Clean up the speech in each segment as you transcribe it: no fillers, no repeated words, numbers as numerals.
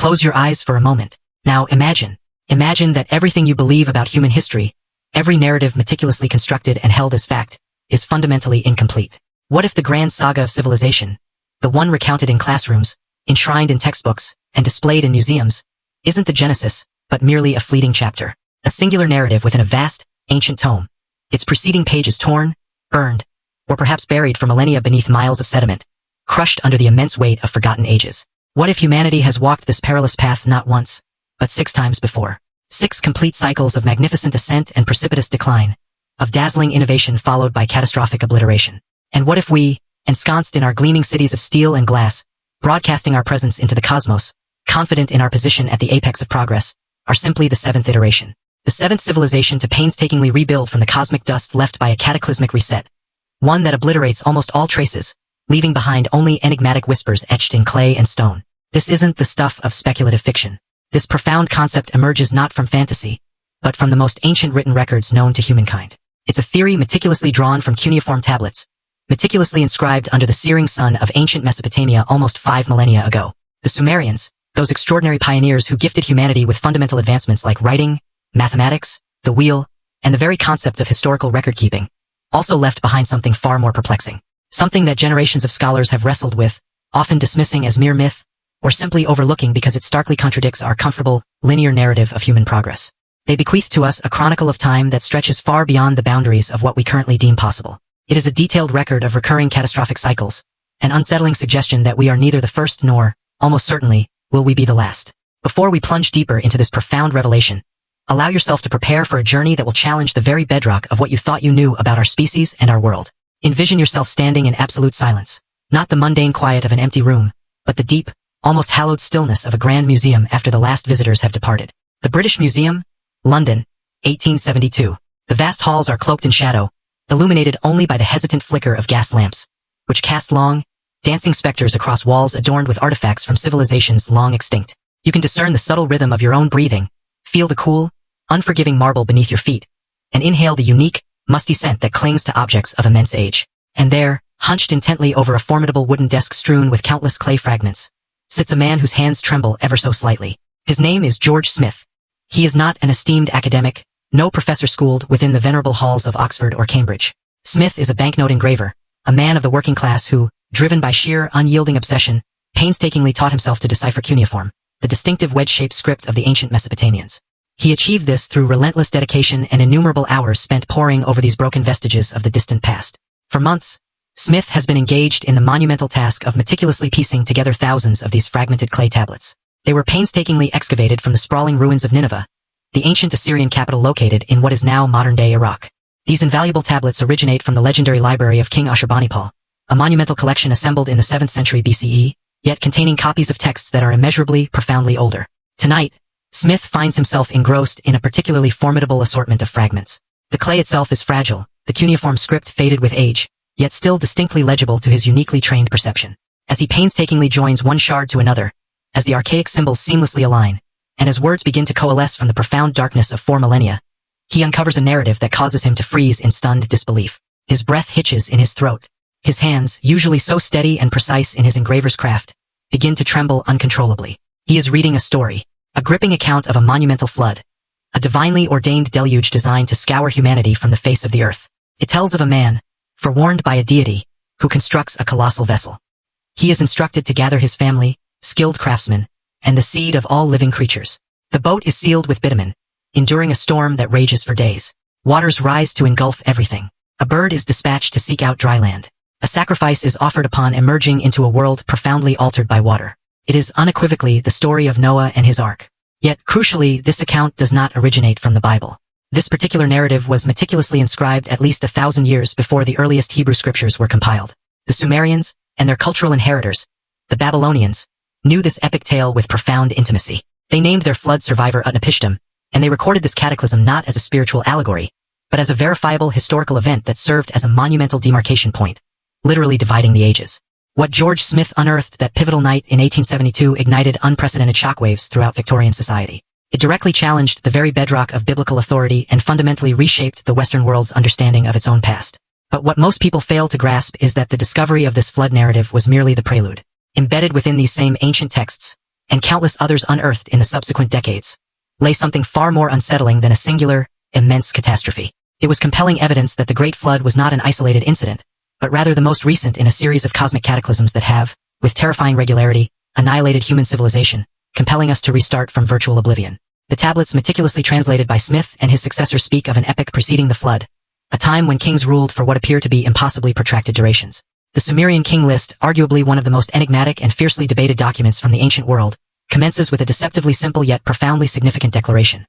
Close your eyes for a moment. Now imagine that everything you believe about human history, every narrative meticulously constructed and held as fact, is fundamentally incomplete. What if the grand saga of civilization, the one recounted in classrooms, enshrined in textbooks, and displayed in museums, isn't the genesis, but merely a fleeting chapter, a singular narrative within a vast, ancient tome, its preceding pages torn, burned, or perhaps buried for millennia beneath miles of sediment, crushed under the immense weight of forgotten ages? What if humanity has walked this perilous path not once, but 6 times before? 6 complete cycles of magnificent ascent and precipitous decline, of dazzling innovation followed by catastrophic obliteration. And what if we, ensconced in our gleaming cities of steel and glass, broadcasting our presence into the cosmos, confident in our position at the apex of progress, are simply the 7th iteration, the 7th civilization to painstakingly rebuild from the cosmic dust left by a cataclysmic reset, one that obliterates almost all traces, leaving behind only enigmatic whispers etched in clay and stone? This isn't the stuff of speculative fiction. This profound concept emerges not from fantasy, but from the most ancient written records known to humankind. It's a theory meticulously drawn from cuneiform tablets, meticulously inscribed under the searing sun of ancient Mesopotamia almost 5 millennia ago. The Sumerians, those extraordinary pioneers who gifted humanity with fundamental advancements like writing, mathematics, the wheel, and the very concept of historical record-keeping, also left behind something far more perplexing. Something that generations of scholars have wrestled with, often dismissing as mere myth, or simply overlooking because it starkly contradicts our comfortable, linear narrative of human progress. They bequeath to us a chronicle of time that stretches far beyond the boundaries of what we currently deem possible. It is a detailed record of recurring catastrophic cycles, an unsettling suggestion that we are neither the first nor, almost certainly, will we be the last. Before we plunge deeper into this profound revelation, allow yourself to prepare for a journey that will challenge the very bedrock of what you thought you knew about our species and our world. Envision yourself standing in absolute silence, not the mundane quiet of an empty room, but the deep, almost hallowed stillness of a grand museum after the last visitors have departed. The British Museum, London, 1872. The vast halls are cloaked in shadow, illuminated only by the hesitant flicker of gas lamps, which cast long, dancing specters across walls adorned with artifacts from civilizations long extinct. You can discern the subtle rhythm of your own breathing, feel the cool, unforgiving marble beneath your feet, and inhale the unique, musty scent that clings to objects of immense age. And there, hunched intently over a formidable wooden desk strewn with countless clay fragments, sits a man whose hands tremble ever so slightly. His name is George Smith. He is not an esteemed academic, no professor schooled within the venerable halls of Oxford or Cambridge. Smith is a banknote engraver, a man of the working class who, driven by sheer, unyielding obsession, painstakingly taught himself to decipher cuneiform, the distinctive wedge-shaped script of the ancient Mesopotamians. He achieved this through relentless dedication and innumerable hours spent poring over these broken vestiges of the distant past. For months, Smith has been engaged in the monumental task of meticulously piecing together thousands of these fragmented clay tablets. They were painstakingly excavated from the sprawling ruins of Nineveh, the ancient Assyrian capital located in what is now modern-day Iraq. These invaluable tablets originate from the legendary library of King Ashurbanipal, a monumental collection assembled in the 7th century BCE, yet containing copies of texts that are immeasurably, profoundly older. Tonight, Smith finds himself engrossed in a particularly formidable assortment of fragments. The clay itself is fragile, the cuneiform script faded with age, yet still distinctly legible to his uniquely trained perception. As he painstakingly joins one shard to another, as the archaic symbols seamlessly align, and as words begin to coalesce from the profound darkness of 4 millennia, he uncovers a narrative that causes him to freeze in stunned disbelief. His breath hitches in his throat. His hands, usually so steady and precise in his engraver's craft, begin to tremble uncontrollably. He is reading a story, a gripping account of a monumental flood, a divinely ordained deluge designed to scour humanity from the face of the earth. It tells of a man, forewarned by a deity, who constructs a colossal vessel. He is instructed to gather his family, skilled craftsmen, and the seed of all living creatures. The boat is sealed with bitumen, enduring a storm that rages for days. Waters rise to engulf everything. A bird is dispatched to seek out dry land. A sacrifice is offered upon emerging into a world profoundly altered by water. It is unequivocally the story of Noah and his ark. Yet, crucially, this account does not originate from the Bible. This particular narrative was meticulously inscribed at least 1,000 years before the earliest Hebrew scriptures were compiled. The Sumerians, and their cultural inheritors, the Babylonians, knew this epic tale with profound intimacy. They named their flood survivor Utnapishtim, and they recorded this cataclysm not as a spiritual allegory, but as a verifiable historical event that served as a monumental demarcation point, literally dividing the ages. What George Smith unearthed that pivotal night in 1872 ignited unprecedented shockwaves throughout Victorian society. It directly challenged the very bedrock of biblical authority and fundamentally reshaped the Western world's understanding of its own past. But what most people fail to grasp is that the discovery of this flood narrative was merely the prelude. Embedded within these same ancient texts, and countless others unearthed in the subsequent decades, lay something far more unsettling than a singular, immense catastrophe. It was compelling evidence that the Great Flood was not an isolated incident, but rather the most recent in a series of cosmic cataclysms that have, with terrifying regularity, annihilated human civilization, compelling us to restart from virtual oblivion. The tablets meticulously translated by Smith and his successors speak of an epoch preceding the flood, a time when kings ruled for what appear to be impossibly protracted durations. The Sumerian king list, arguably one of the most enigmatic and fiercely debated documents from the ancient world, commences with a deceptively simple yet profoundly significant declaration.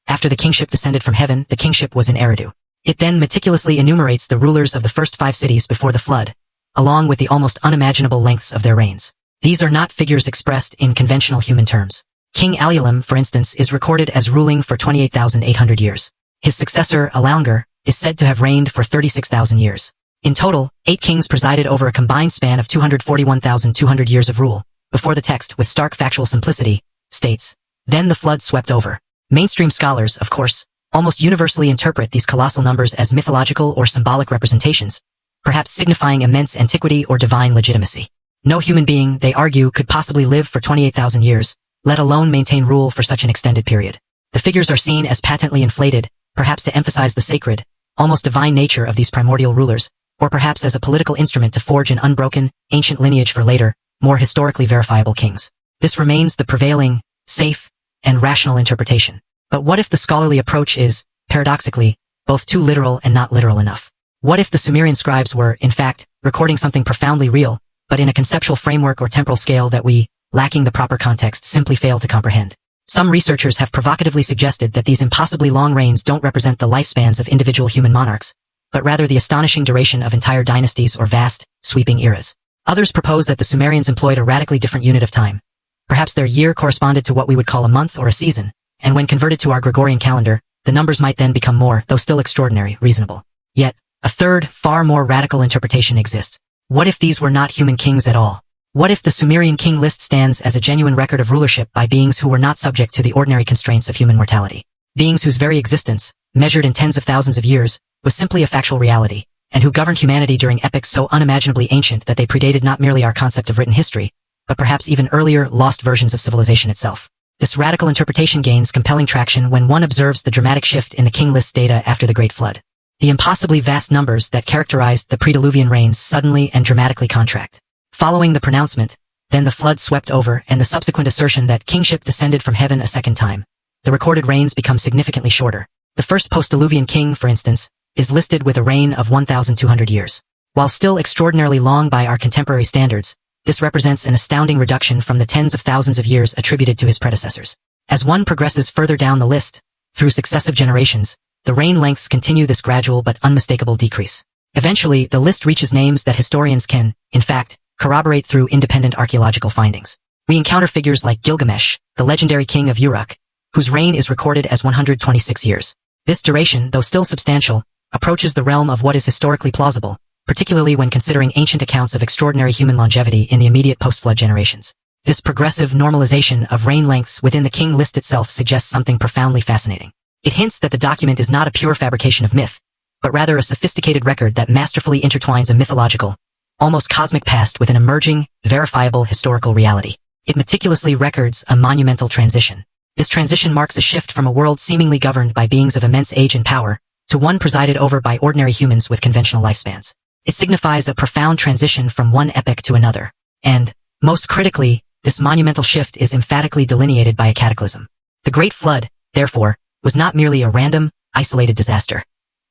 After the kingship descended from heaven, the kingship was in Eridu. It then meticulously enumerates the rulers of the first 5 cities before the flood, along with the almost unimaginable lengths of their reigns. These are not figures expressed in conventional human terms. King Alulim, for instance, is recorded as ruling for 28,800 years. His successor, Alanger, is said to have reigned for 36,000 years. In total, 8 kings presided over a combined span of 241,200 years of rule, before the text, with stark factual simplicity, states, "Then the flood swept over." Mainstream scholars, of course, almost universally interpret these colossal numbers as mythological or symbolic representations, perhaps signifying immense antiquity or divine legitimacy. No human being, they argue, could possibly live for 28,000 years, let alone maintain rule for such an extended period. The figures are seen as patently inflated, perhaps to emphasize the sacred, almost divine nature of these primordial rulers, or perhaps as a political instrument to forge an unbroken, ancient lineage for later, more historically verifiable kings. This remains the prevailing, safe, and rational interpretation. But what if the scholarly approach is, paradoxically, both too literal and not literal enough? What if the Sumerian scribes were, in fact, recording something profoundly real, but in a conceptual framework or temporal scale that we, lacking the proper context, simply fail to comprehend? Some researchers have provocatively suggested that these impossibly long reigns don't represent the lifespans of individual human monarchs, but rather the astonishing duration of entire dynasties or vast, sweeping eras. Others propose that the Sumerians employed a radically different unit of time. Perhaps their year corresponded to what we would call a month or a season, and when converted to our Gregorian calendar, the numbers might then become more, though still extraordinary, reasonable. Yet, a third, far more radical interpretation exists. What if these were not human kings at all? What if the Sumerian king list stands as a genuine record of rulership by beings who were not subject to the ordinary constraints of human mortality? Beings whose very existence, measured in tens of thousands of years, was simply a factual reality, and who governed humanity during epochs so unimaginably ancient that they predated not merely our concept of written history, but perhaps even earlier, lost versions of civilization itself. This radical interpretation gains compelling traction when one observes the dramatic shift in the king list data after the Great Flood. The impossibly vast numbers that characterized the pre-Diluvian reigns suddenly and dramatically contract. Following the pronouncement, "Then the flood swept over," and the subsequent assertion that kingship descended from heaven a second time, the recorded reigns become significantly shorter. The first post-Diluvian king, for instance, is listed with a reign of 1,200 years. While still extraordinarily long by our contemporary standards, this represents an astounding reduction from the tens of thousands of years attributed to his predecessors. As one progresses further down the list, through successive generations, the reign lengths continue this gradual but unmistakable decrease. Eventually, the list reaches names that historians can, in fact, corroborate through independent archaeological findings. We encounter figures like Gilgamesh, the legendary king of Uruk, whose reign is recorded as 126 years. This duration, though still substantial, approaches the realm of what is historically plausible, particularly when considering ancient accounts of extraordinary human longevity in the immediate post-flood generations. This progressive normalization of reign lengths within the king list itself suggests something profoundly fascinating. It hints that the document is not a pure fabrication of myth, but rather a sophisticated record that masterfully intertwines a mythological, almost cosmic past with an emerging, verifiable historical reality. It meticulously records a monumental transition. This transition marks a shift from a world seemingly governed by beings of immense age and power, to one presided over by ordinary humans with conventional lifespans. It signifies a profound transition from one epoch to another. And, most critically, this monumental shift is emphatically delineated by a cataclysm. The Great Flood, therefore, was not merely a random, isolated disaster.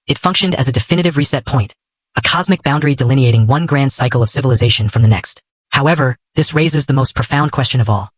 It functioned as a definitive reset point, a cosmic boundary delineating one grand cycle of civilization from the next. However, this raises the most profound question of all.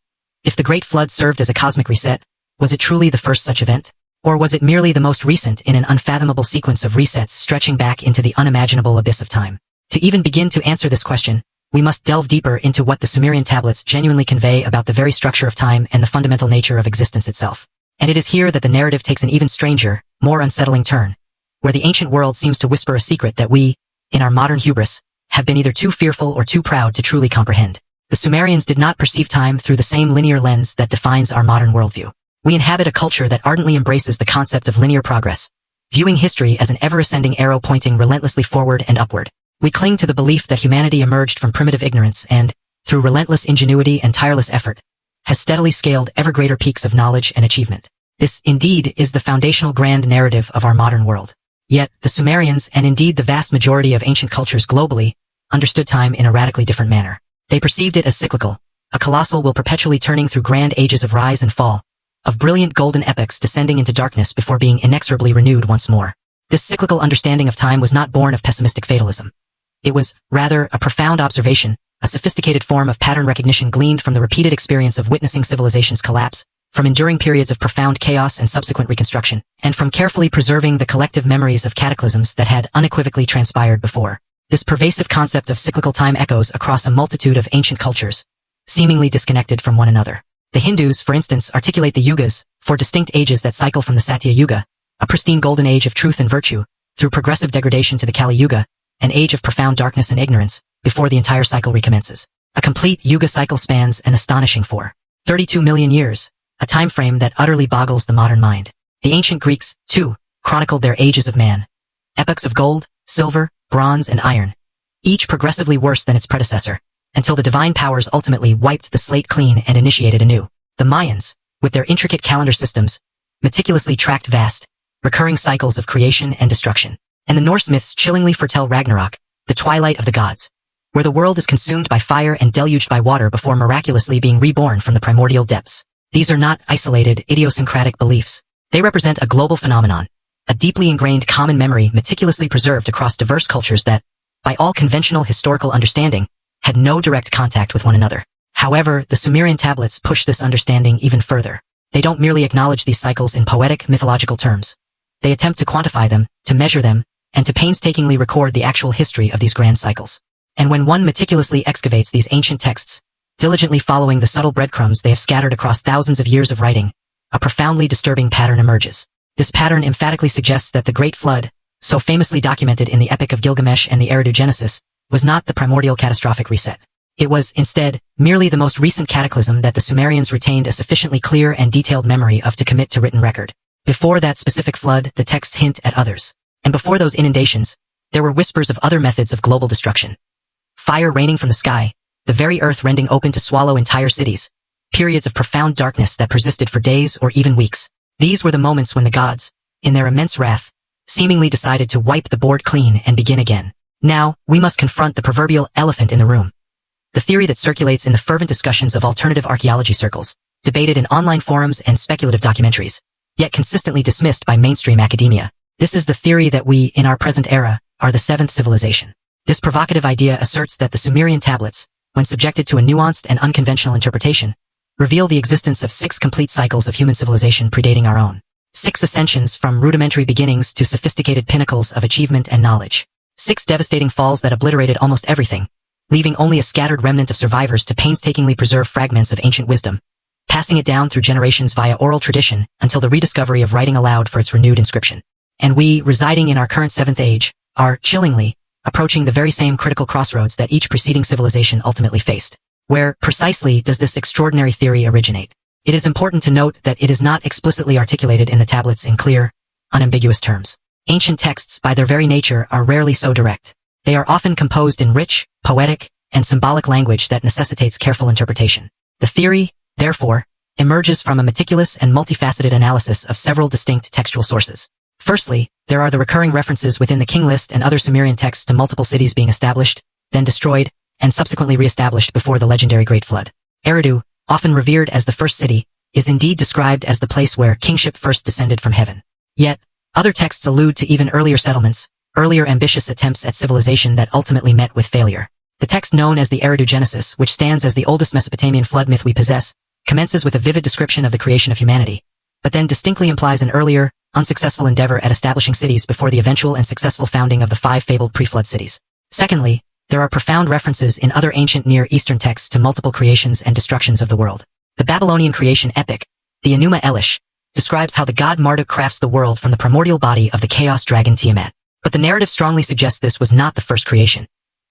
If the Great Flood served as a cosmic reset, was it truly the first such event? Or was it merely the most recent in an unfathomable sequence of resets stretching back into the unimaginable abyss of time? To even begin to answer this question, we must delve deeper into what the Sumerian tablets genuinely convey about the very structure of time and the fundamental nature of existence itself. And it is here that the narrative takes an even stranger, more unsettling turn, where the ancient world seems to whisper a secret that we, in our modern hubris, have been either too fearful or too proud to truly comprehend. The Sumerians did not perceive time through the same linear lens that defines our modern worldview. We inhabit a culture that ardently embraces the concept of linear progress, viewing history as an ever-ascending arrow pointing relentlessly forward and upward. We cling to the belief that humanity emerged from primitive ignorance and, through relentless ingenuity and tireless effort, has steadily scaled ever greater peaks of knowledge and achievement. This, indeed, is the foundational grand narrative of our modern world. Yet, the Sumerians, and indeed the vast majority of ancient cultures globally, understood time in a radically different manner. They perceived it as cyclical, a colossal will perpetually turning through grand ages of rise and fall, of brilliant golden epochs descending into darkness before being inexorably renewed once more. This cyclical understanding of time was not born of pessimistic fatalism. It was, rather, a profound observation, a sophisticated form of pattern recognition gleaned from the repeated experience of witnessing civilizations collapse, from enduring periods of profound chaos and subsequent reconstruction, and from carefully preserving the collective memories of cataclysms that had unequivocally transpired before. This pervasive concept of cyclical time echoes across a multitude of ancient cultures, seemingly disconnected from one another. The Hindus, for instance, articulate the yugas, four distinct ages that cycle from the Satya Yuga, a pristine golden age of truth and virtue, through progressive degradation to the Kali Yuga, an age of profound darkness and ignorance, before the entire cycle recommences. A complete Yuga cycle spans an astonishing 32 million years, a time frame that utterly boggles the modern mind. The ancient Greeks, too, chronicled their ages of man. Epochs of gold, silver, bronze, and iron, each progressively worse than its predecessor, until the divine powers ultimately wiped the slate clean and initiated anew. The Mayans, with their intricate calendar systems, meticulously tracked vast, recurring cycles of creation and destruction. And the Norse myths chillingly foretell Ragnarok, the twilight of the gods, where the world is consumed by fire and deluged by water before miraculously being reborn from the primordial depths. These are not isolated, idiosyncratic beliefs. They represent a global phenomenon, a deeply ingrained common memory meticulously preserved across diverse cultures that, by all conventional historical understanding, had no direct contact with one another. However, the Sumerian tablets push this understanding even further. They don't merely acknowledge these cycles in poetic, mythological terms. They attempt to quantify them, to measure them, and to painstakingly record the actual history of these grand cycles. And when one meticulously excavates these ancient texts, diligently following the subtle breadcrumbs they have scattered across thousands of years of writing, a profoundly disturbing pattern emerges. This pattern emphatically suggests that the Great Flood, so famously documented in the Epic of Gilgamesh and the Eridu Genesis, was not the primordial catastrophic reset. It was, instead, merely the most recent cataclysm that the Sumerians retained a sufficiently clear and detailed memory of to commit to written record. Before that specific flood, the texts hint at others. And before those inundations, there were whispers of other methods of global destruction. Fire raining from the sky, the very earth rending open to swallow entire cities, periods of profound darkness that persisted for days or even weeks. These were the moments when the gods, in their immense wrath, seemingly decided to wipe the board clean and begin again. Now, we must confront the proverbial elephant in the room. The theory that circulates in the fervent discussions of alternative archaeology circles, debated in online forums and speculative documentaries, yet consistently dismissed by mainstream academia. This is the theory that we, in our present era, are the seventh civilization. This provocative idea asserts that the Sumerian tablets, when subjected to a nuanced and unconventional interpretation, reveal the existence of 6 complete cycles of human civilization predating our own. 6 ascensions from rudimentary beginnings to sophisticated pinnacles of achievement and knowledge. 6 devastating falls that obliterated almost everything, leaving only a scattered remnant of survivors to painstakingly preserve fragments of ancient wisdom, passing it down through generations via oral tradition until the rediscovery of writing aloud for its renewed inscription. And we, residing in our current 7th age, are, chillingly, approaching the very same critical crossroads that each preceding civilization ultimately faced. Where, precisely, does this extraordinary theory originate? It is important to note that it is not explicitly articulated in the tablets in clear, unambiguous terms. Ancient texts, by their very nature, are rarely so direct. They are often composed in rich, poetic, and symbolic language that necessitates careful interpretation. The theory, therefore, emerges from a meticulous and multifaceted analysis of several distinct textual sources. Firstly, there are the recurring references within the king list and other Sumerian texts to multiple cities being established, then destroyed, and subsequently re-established before the legendary Great Flood. Eridu, often revered as the first city, is indeed described as the place where kingship first descended from heaven. Yet, other texts allude to even earlier settlements, earlier ambitious attempts at civilization that ultimately met with failure. The text known as the Eridu Genesis, which stands as the oldest Mesopotamian flood myth we possess, commences with a vivid description of the creation of humanity, but then distinctly implies an earlier, unsuccessful endeavor at establishing cities before the eventual and successful founding of the 5 fabled pre-flood cities. Secondly, there are profound references in other ancient Near Eastern texts to multiple creations and destructions of the world. The Babylonian creation epic, the Enuma Elish, describes how the god Marduk crafts the world from the primordial body of the chaos dragon Tiamat. But the narrative strongly suggests this was not the first creation.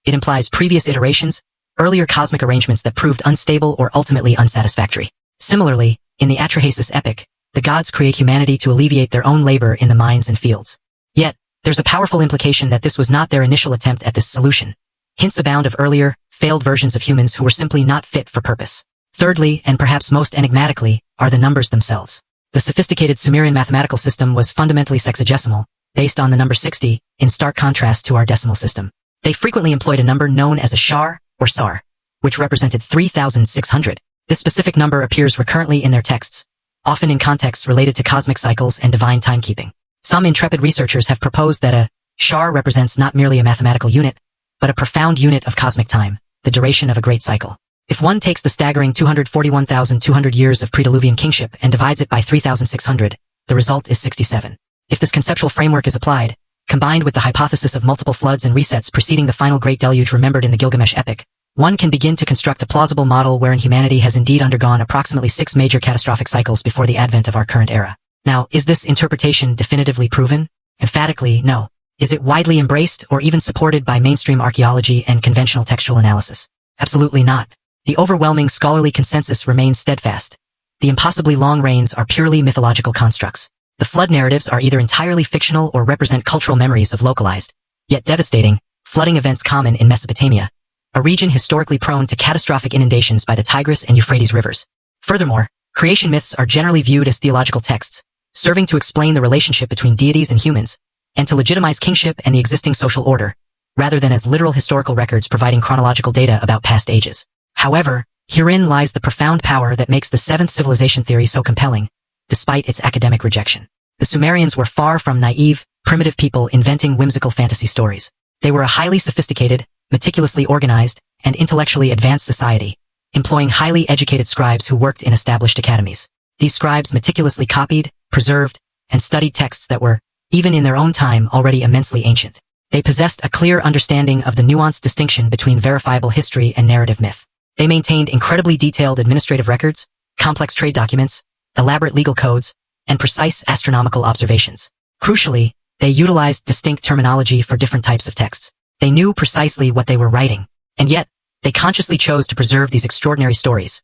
It implies previous iterations, earlier cosmic arrangements that proved unstable or ultimately unsatisfactory. Similarly, in the Atrahasis epic, the gods create humanity to alleviate their own labor in the mines and fields. Yet, there's a powerful implication that this was not their initial attempt at this solution. Hints abound of earlier, failed versions of humans who were simply not fit for purpose. Thirdly, and perhaps most enigmatically, are the numbers themselves. The sophisticated Sumerian mathematical system was fundamentally sexagesimal, based on the number 60, in stark contrast to our decimal system. They frequently employed a number known as a shar, or sar, which represented 3,600. This specific number appears recurrently in their texts, often in contexts related to cosmic cycles and divine timekeeping. Some intrepid researchers have proposed that a shar represents not merely a mathematical unit, but a profound unit of cosmic time, the duration of a great cycle. If one takes the staggering 241,200 years of pre-Diluvian kingship and divides it by 3,600, the result is 67. If this conceptual framework is applied, combined with the hypothesis of multiple floods and resets preceding the final Great Deluge remembered in the Gilgamesh epic, one can begin to construct a plausible model wherein humanity has indeed undergone approximately 6 major catastrophic cycles before the advent of our current era. Now, is this interpretation definitively proven? Emphatically, no. Is it widely embraced or even supported by mainstream archaeology and conventional textual analysis? Absolutely not. The overwhelming scholarly consensus remains steadfast. The impossibly long rains are purely mythological constructs. The flood narratives are either entirely fictional or represent cultural memories of localized, yet devastating, flooding events common in Mesopotamia, a region historically prone to catastrophic inundations by the Tigris and Euphrates rivers. Furthermore, creation myths are generally viewed as theological texts, serving to explain the relationship between deities and humans, and to legitimize kingship and the existing social order, rather than as literal historical records providing chronological data about past ages. However, herein lies the profound power that makes the seventh civilization theory so compelling, despite its academic rejection. The Sumerians were far from naive, primitive people inventing whimsical fantasy stories. They were a highly sophisticated, meticulously organized, and intellectually advanced society, employing highly educated scribes who worked in established academies. These scribes meticulously copied, preserved, and studied texts that were, even in their own time, already immensely ancient. They possessed a clear understanding of the nuanced distinction between verifiable history and narrative myth. They maintained incredibly detailed administrative records, complex trade documents, elaborate legal codes, and precise astronomical observations. Crucially, they utilized distinct terminology for different types of texts. They knew precisely what they were writing, and yet, they consciously chose to preserve these extraordinary stories.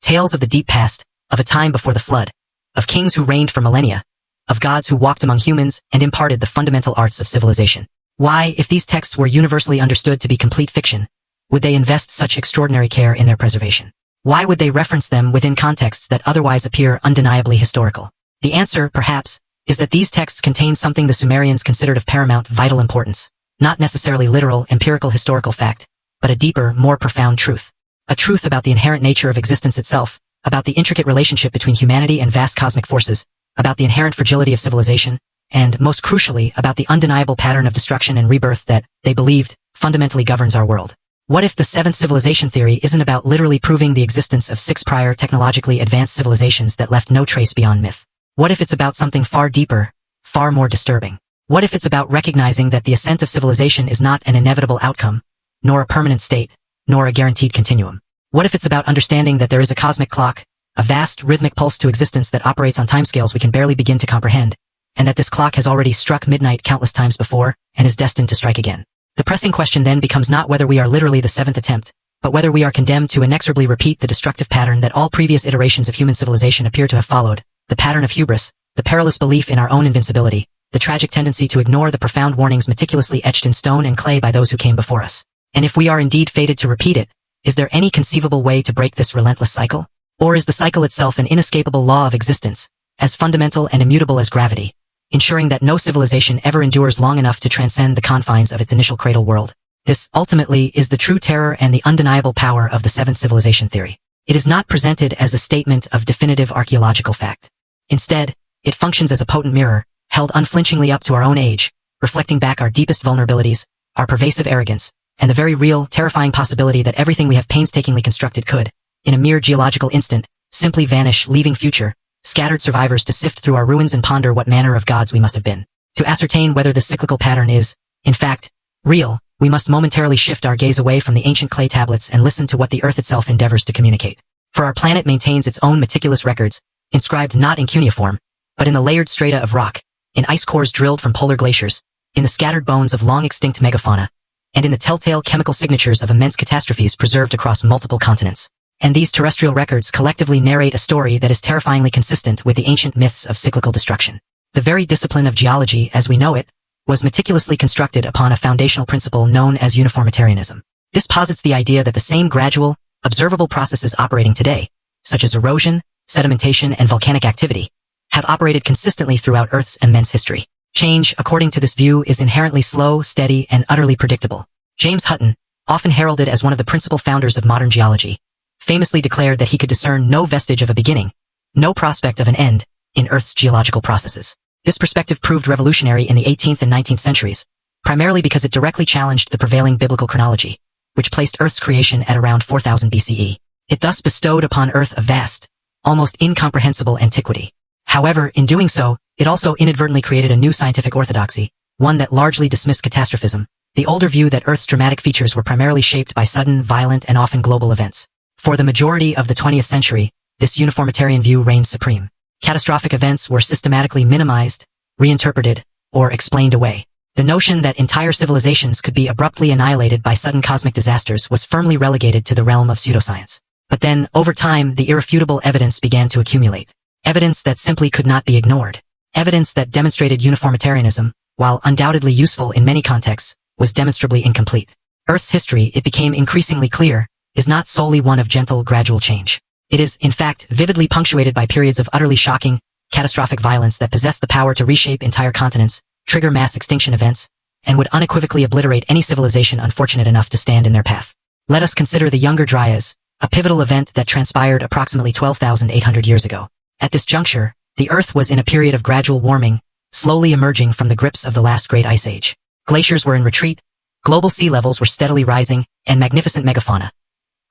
Tales of the deep past, of a time before the flood, of kings who reigned for millennia, of gods who walked among humans and imparted the fundamental arts of civilization. Why, if these texts were universally understood to be complete fiction, would they invest such extraordinary care in their preservation? Why would they reference them within contexts that otherwise appear undeniably historical? The answer, perhaps, is that these texts contain something the Sumerians considered of paramount vital importance, not necessarily literal, empirical historical fact, but a deeper, more profound truth. A truth about the inherent nature of existence itself, about the intricate relationship between humanity and vast cosmic forces, about the inherent fragility of civilization, and, most crucially, about the undeniable pattern of destruction and rebirth that, they believed, fundamentally governs our world. What if the seventh civilization theory isn't about literally proving the existence of 6 prior technologically advanced civilizations that left no trace beyond myth? What if it's about something far deeper, far more disturbing? What if it's about recognizing that the ascent of civilization is not an inevitable outcome, nor a permanent state, nor a guaranteed continuum? What if it's about understanding that there is a cosmic clock, a vast rhythmic pulse to existence that operates on timescales we can barely begin to comprehend, and that this clock has already struck midnight countless times before, and is destined to strike again? The pressing question then becomes not whether we are literally the seventh attempt, but whether we are condemned to inexorably repeat the destructive pattern that all previous iterations of human civilization appear to have followed, the pattern of hubris, the perilous belief in our own invincibility, the tragic tendency to ignore the profound warnings meticulously etched in stone and clay by those who came before us. And if we are indeed fated to repeat it, is there any conceivable way to break this relentless cycle? Or is the cycle itself an inescapable law of existence, as fundamental and immutable as gravity, ensuring that no civilization ever endures long enough to transcend the confines of its initial cradle world? This, ultimately, is the true terror and the undeniable power of the seventh civilization theory. It is not presented as a statement of definitive archaeological fact. Instead, it functions as a potent mirror, held unflinchingly up to our own age, reflecting back our deepest vulnerabilities, our pervasive arrogance, and the very real, terrifying possibility that everything we have painstakingly constructed could, in a mere geological instant, simply vanish, leaving future, scattered survivors to sift through our ruins and ponder what manner of gods we must have been. To ascertain whether this cyclical pattern is, in fact, real, we must momentarily shift our gaze away from the ancient clay tablets and listen to what the earth itself endeavors to communicate. For our planet maintains its own meticulous records, inscribed not in cuneiform, but in the layered strata of rock, in ice cores drilled from polar glaciers, in the scattered bones of long-extinct megafauna, and in the telltale chemical signatures of immense catastrophes preserved across multiple continents. And these terrestrial records collectively narrate a story that is terrifyingly consistent with the ancient myths of cyclical destruction. The very discipline of geology, as we know it, was meticulously constructed upon a foundational principle known as uniformitarianism. This posits the idea that the same gradual, observable processes operating today, such as erosion, sedimentation, and volcanic activity, have operated consistently throughout Earth's immense history. Change, according to this view, is inherently slow, steady, and utterly predictable. James Hutton, often heralded as one of the principal founders of modern geology, famously declared that he could discern no vestige of a beginning, no prospect of an end, in Earth's geological processes. This perspective proved revolutionary in the 18th and 19th centuries, primarily because it directly challenged the prevailing biblical chronology, which placed Earth's creation at around 4000 BCE. It thus bestowed upon Earth a vast, almost incomprehensible antiquity. However, in doing so, it also inadvertently created a new scientific orthodoxy, one that largely dismissed catastrophism, the older view that Earth's dramatic features were primarily shaped by sudden, violent, and often global events. For the majority of the 20th century, this uniformitarian view reigned supreme. Catastrophic events were systematically minimized, reinterpreted, or explained away. The notion that entire civilizations could be abruptly annihilated by sudden cosmic disasters was firmly relegated to the realm of pseudoscience. But then, over time, the irrefutable evidence began to accumulate. Evidence that simply could not be ignored. Evidence that demonstrated uniformitarianism, while undoubtedly useful in many contexts, was demonstrably incomplete. Earth's history, it became increasingly clear, is not solely one of gentle, gradual change. It is, in fact, vividly punctuated by periods of utterly shocking, catastrophic violence that possess the power to reshape entire continents, trigger mass extinction events, and would unequivocally obliterate any civilization unfortunate enough to stand in their path. Let us consider the Younger Dryas, a pivotal event that transpired approximately 12,800 years ago. At this juncture, the Earth was in a period of gradual warming, slowly emerging from the grips of the last great ice age. Glaciers were in retreat, global sea levels were steadily rising, and magnificent megafauna,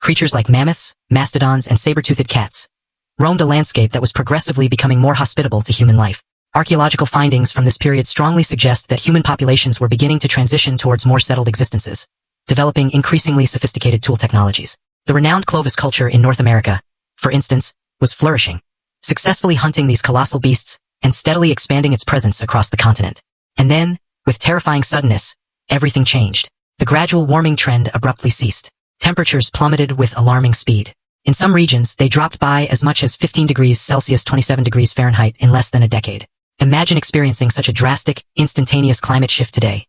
creatures like mammoths, mastodons, and saber-toothed cats, roamed a landscape that was progressively becoming more hospitable to human life. Archaeological findings from this period strongly suggest that human populations were beginning to transition towards more settled existences, developing increasingly sophisticated tool technologies. The renowned Clovis culture in North America, for instance, was flourishing, successfully hunting these colossal beasts and steadily expanding its presence across the continent. And then, with terrifying suddenness, everything changed. The gradual warming trend abruptly ceased. Temperatures plummeted with alarming speed. In some regions, they dropped by as much as 15 degrees Celsius 27 degrees Fahrenheit in less than a decade. Imagine experiencing such a drastic, instantaneous climate shift today.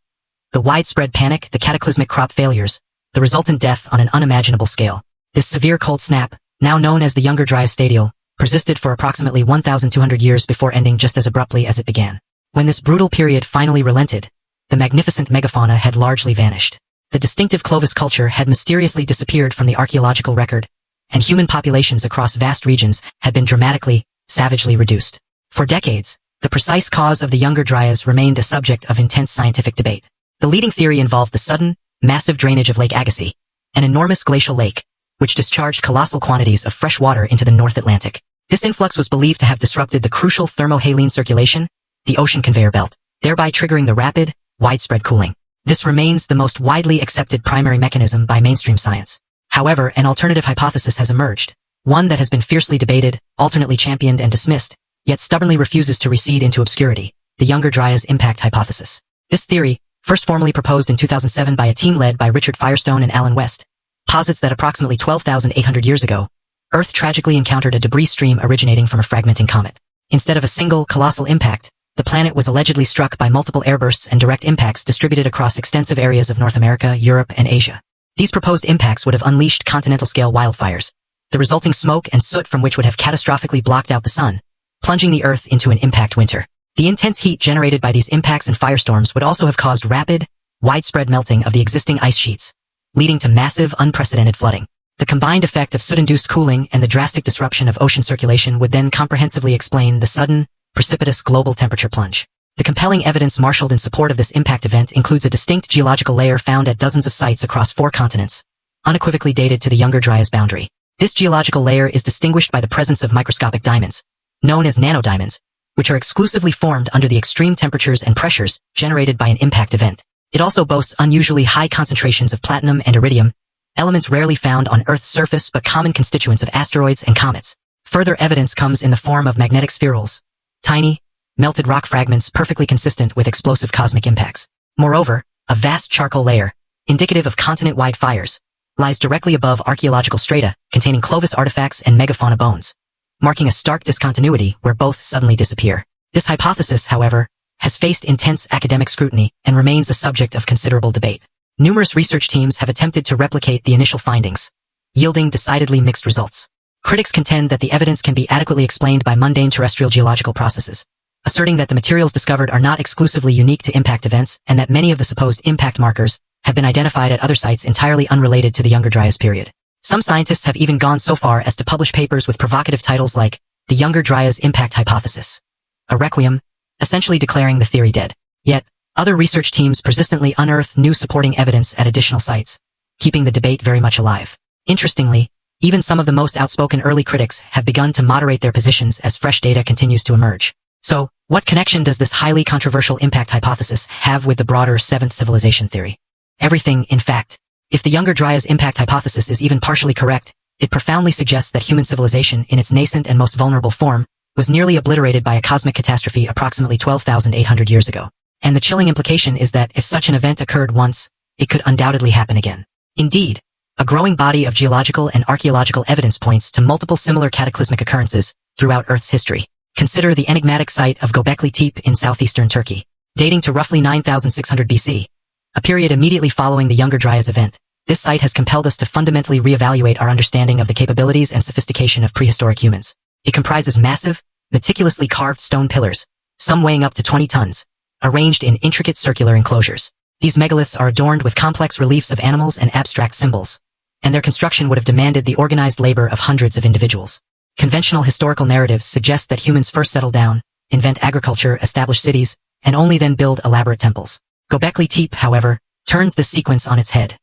The widespread panic, the cataclysmic crop failures, the resultant death on an unimaginable scale. This severe cold snap, now known as the Younger Dryas stadial, persisted for approximately 1,200 years before ending just as abruptly as it began. When this brutal period finally relented, the magnificent megafauna had largely vanished. The distinctive Clovis culture had mysteriously disappeared from the archaeological record, and human populations across vast regions had been dramatically, savagely reduced. For decades, the precise cause of the Younger Dryas remained a subject of intense scientific debate. The leading theory involved the sudden, massive drainage of Lake Agassiz, an enormous glacial lake, which discharged colossal quantities of fresh water into the North Atlantic. This influx was believed to have disrupted the crucial thermohaline circulation, the ocean conveyor belt, thereby triggering the rapid, widespread cooling. This remains the most widely accepted primary mechanism by mainstream science. However, an alternative hypothesis has emerged, one that has been fiercely debated, alternately championed and dismissed, yet stubbornly refuses to recede into obscurity, the Younger Dryas impact hypothesis. This theory, first formally proposed in 2007 by a team led by Richard Firestone and Alan West, posits that approximately 12,800 years ago, Earth tragically encountered a debris stream originating from a fragmenting comet. Instead of a single, colossal impact, the planet was allegedly struck by multiple airbursts and direct impacts distributed across extensive areas of North America, Europe, and Asia. These proposed impacts would have unleashed continental-scale wildfires, the resulting smoke and soot from which would have catastrophically blocked out the sun, plunging the Earth into an impact winter. The intense heat generated by these impacts and firestorms would also have caused rapid, widespread melting of the existing ice sheets, leading to massive, unprecedented flooding. The combined effect of soot-induced cooling and the drastic disruption of ocean circulation would then comprehensively explain the sudden, precipitous global temperature plunge. The compelling evidence marshaled in support of this impact event includes a distinct geological layer found at dozens of sites across 4 continents, unequivocally dated to the Younger Dryas boundary. This geological layer is distinguished by the presence of microscopic diamonds, known as nanodiamonds, which are exclusively formed under the extreme temperatures and pressures generated by an impact event. It also boasts unusually high concentrations of platinum and iridium, elements rarely found on Earth's surface but common constituents of asteroids and comets. Further evidence comes in the form of magnetic spherules, tiny, melted rock fragments perfectly consistent with explosive cosmic impacts. Moreover, a vast charcoal layer, indicative of continent-wide fires, lies directly above archaeological strata containing Clovis artifacts and megafauna bones, marking a stark discontinuity where both suddenly disappear. This hypothesis, however, has faced intense academic scrutiny and remains a subject of considerable debate. Numerous research teams have attempted to replicate the initial findings, yielding decidedly mixed results. Critics contend that the evidence can be adequately explained by mundane terrestrial geological processes, asserting that the materials discovered are not exclusively unique to impact events and that many of the supposed impact markers have been identified at other sites entirely unrelated to the Younger Dryas period. Some scientists have even gone so far as to publish papers with provocative titles like The Younger Dryas Impact Hypothesis, a requiem, essentially declaring the theory dead. Yet, other research teams persistently unearth new supporting evidence at additional sites, keeping the debate very much alive. Interestingly, even some of the most outspoken early critics have begun to moderate their positions as fresh data continues to emerge. So, what connection does this highly controversial impact hypothesis have with the broader seventh civilization theory? Everything, in fact. If the Younger Dryas impact hypothesis is even partially correct, it profoundly suggests that human civilization, in its nascent and most vulnerable form, was nearly obliterated by a cosmic catastrophe approximately 12,800 years ago. And the chilling implication is that if such an event occurred once, it could undoubtedly happen again. Indeed, a growing body of geological and archaeological evidence points to multiple similar cataclysmic occurrences throughout Earth's history. Consider the enigmatic site of Göbekli Tepe in southeastern Turkey, dating to roughly 9,600 BC, a period immediately following the Younger Dryas event. This site has compelled us to fundamentally reevaluate our understanding of the capabilities and sophistication of prehistoric humans. It comprises massive, meticulously carved stone pillars, some weighing up to 20 tons, arranged in intricate circular enclosures. These megaliths are adorned with complex reliefs of animals and abstract symbols, and their construction would have demanded the organized labor of hundreds of individuals. Conventional historical narratives suggest that humans first settle down, invent agriculture, establish cities, and only then build elaborate temples. Göbekli Tepe, however, turns this sequence on its head.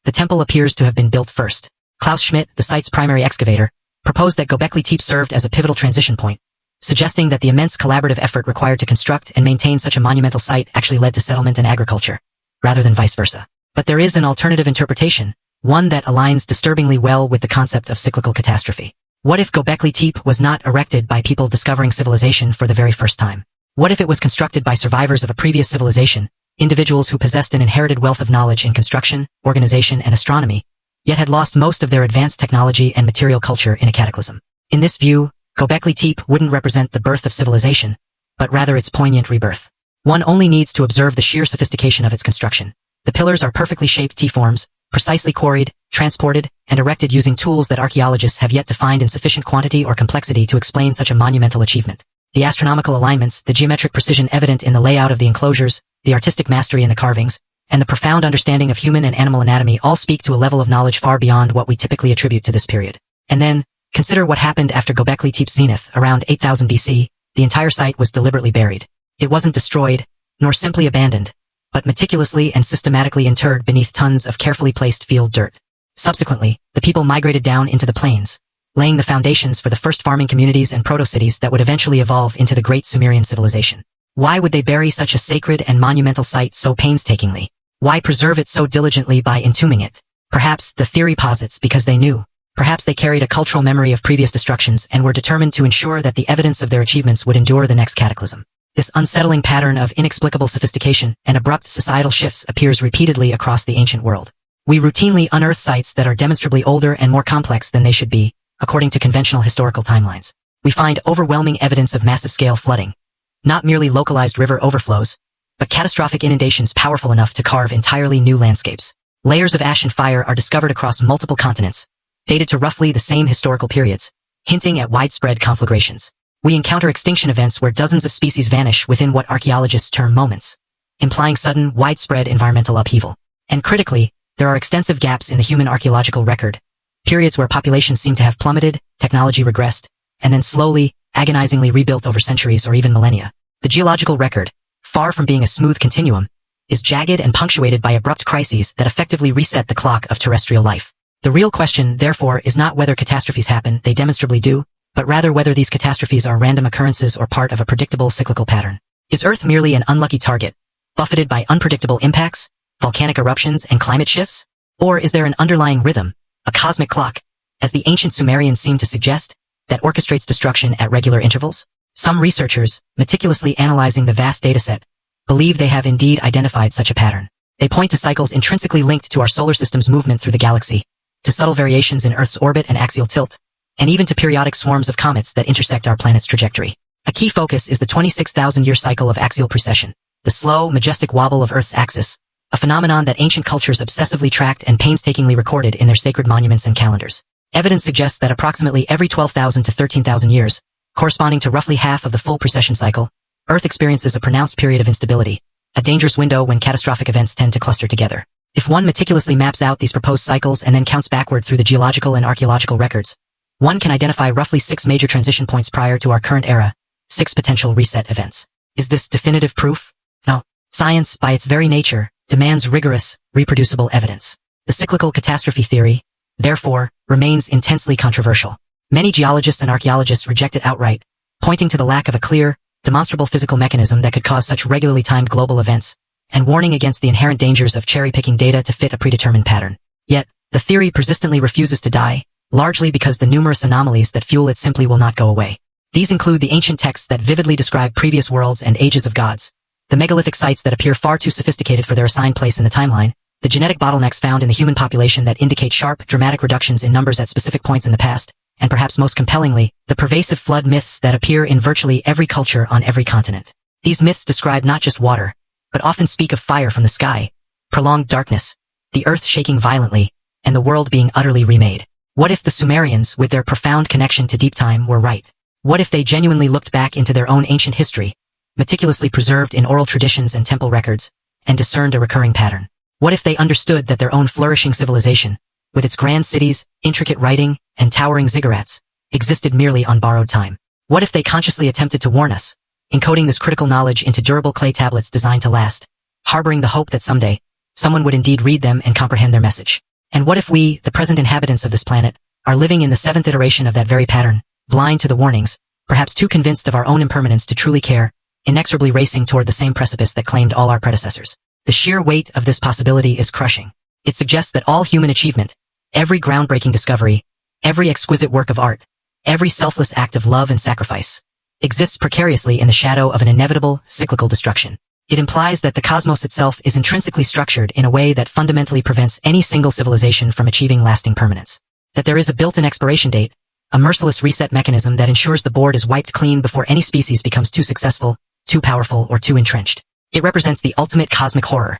The temple appears to have been built first. Klaus Schmidt, the site's primary excavator, proposed that Göbekli Tepe served as a pivotal transition point, suggesting that the immense collaborative effort required to construct and maintain such a monumental site actually led to settlement and agriculture, rather than vice versa. But there is an alternative interpretation, one that aligns disturbingly well with the concept of cyclical catastrophe. What if Göbekli Tepe was not erected by people discovering civilization for the very first time? What if it was constructed by survivors of a previous civilization, individuals who possessed an inherited wealth of knowledge in construction, organization, and astronomy, yet had lost most of their advanced technology and material culture in a cataclysm? In this view, Göbekli Tepe wouldn't represent the birth of civilization, but rather its poignant rebirth. One only needs to observe the sheer sophistication of its construction. The pillars are perfectly shaped T-forms, precisely quarried, transported, and erected using tools that archaeologists have yet to find in sufficient quantity or complexity to explain such a monumental achievement. The astronomical alignments, the geometric precision evident in the layout of the enclosures, the artistic mastery in the carvings, and the profound understanding of human and animal anatomy all speak to a level of knowledge far beyond what we typically attribute to this period. And then, consider what happened after Göbekli Tepe's zenith around 8000 BC. The entire site was deliberately buried. It wasn't destroyed, nor simply abandoned, but meticulously and systematically interred beneath tons of carefully placed field dirt. Subsequently, the people migrated down into the plains, laying the foundations for the first farming communities and proto-cities that would eventually evolve into the great Sumerian civilization. Why would they bury such a sacred and monumental site so painstakingly? Why preserve it so diligently by entombing it? Perhaps, the theory posits, because they knew. Perhaps they carried a cultural memory of previous destructions and were determined to ensure that the evidence of their achievements would endure the next cataclysm. This unsettling pattern of inexplicable sophistication and abrupt societal shifts appears repeatedly across the ancient world. We routinely unearth sites that are demonstrably older and more complex than they should be, according to conventional historical timelines. We find overwhelming evidence of massive-scale flooding, not merely localized river overflows, but catastrophic inundations powerful enough to carve entirely new landscapes. Layers of ash and fire are discovered across multiple continents, dated to roughly the same historical periods, hinting at widespread conflagrations. We encounter extinction events where dozens of species vanish within what archaeologists term moments, implying sudden, widespread environmental upheaval. And critically, there are extensive gaps in the human archaeological record, periods where populations seem to have plummeted, technology regressed, and then slowly, agonizingly rebuilt over centuries or even millennia. The geological record, far from being a smooth continuum, is jagged and punctuated by abrupt crises that effectively reset the clock of terrestrial life. The real question, therefore, is not whether catastrophes happen, they demonstrably do, but rather whether these catastrophes are random occurrences or part of a predictable cyclical pattern. Is Earth merely an unlucky target, buffeted by unpredictable impacts, volcanic eruptions, and climate shifts? Or is there an underlying rhythm, a cosmic clock, as the ancient Sumerians seem to suggest, that orchestrates destruction at regular intervals? Some researchers, meticulously analyzing the vast dataset, believe they have indeed identified such a pattern. They point to cycles intrinsically linked to our solar system's movement through the galaxy, to subtle variations in Earth's orbit and axial tilt, and even to periodic swarms of comets that intersect our planet's trajectory. A key focus is the 26,000-year cycle of axial precession, the slow, majestic wobble of Earth's axis, a phenomenon that ancient cultures obsessively tracked and painstakingly recorded in their sacred monuments and calendars. Evidence suggests that approximately every 12,000 to 13,000 years, corresponding to roughly half of the full precession cycle, Earth experiences a pronounced period of instability, a dangerous window when catastrophic events tend to cluster together. If one meticulously maps out these proposed cycles and then counts backward through the geological and archaeological records, one can identify roughly 6 major transition points prior to our current era, 6 potential reset events. Is this definitive proof? No. Science, by its very nature, demands rigorous, reproducible evidence. The cyclical catastrophe theory, therefore, remains intensely controversial. Many geologists and archaeologists reject it outright, pointing to the lack of a clear, demonstrable physical mechanism that could cause such regularly timed global events, and warning against the inherent dangers of cherry-picking data to fit a predetermined pattern. Yet, the theory persistently refuses to die, largely because the numerous anomalies that fuel it simply will not go away. These include the ancient texts that vividly describe previous worlds and ages of gods, the megalithic sites that appear far too sophisticated for their assigned place in the timeline, the genetic bottlenecks found in the human population that indicate sharp, dramatic reductions in numbers at specific points in the past, and perhaps most compellingly, the pervasive flood myths that appear in virtually every culture on every continent. These myths describe not just water, but often speak of fire from the sky, prolonged darkness, the earth shaking violently, and the world being utterly remade. What if the Sumerians, with their profound connection to deep time, were right? What if they genuinely looked back into their own ancient history, meticulously preserved in oral traditions and temple records, and discerned a recurring pattern? What if they understood that their own flourishing civilization, with its grand cities, intricate writing, and towering ziggurats, existed merely on borrowed time? What if they consciously attempted to warn us, encoding this critical knowledge into durable clay tablets designed to last, harboring the hope that someday, someone would indeed read them and comprehend their message? And what if we, the present inhabitants of this planet, are living in the 7th iteration of that very pattern, blind to the warnings, perhaps too convinced of our own impermanence to truly care, inexorably racing toward the same precipice that claimed all our predecessors? The sheer weight of this possibility is crushing. It suggests that all human achievement, every groundbreaking discovery, every exquisite work of art, every selfless act of love and sacrifice, exists precariously in the shadow of an inevitable, cyclical destruction. It implies that the cosmos itself is intrinsically structured in a way that fundamentally prevents any single civilization from achieving lasting permanence. That there is a built-in expiration date, a merciless reset mechanism that ensures the board is wiped clean before any species becomes too successful, too powerful, or too entrenched. It represents the ultimate cosmic horror,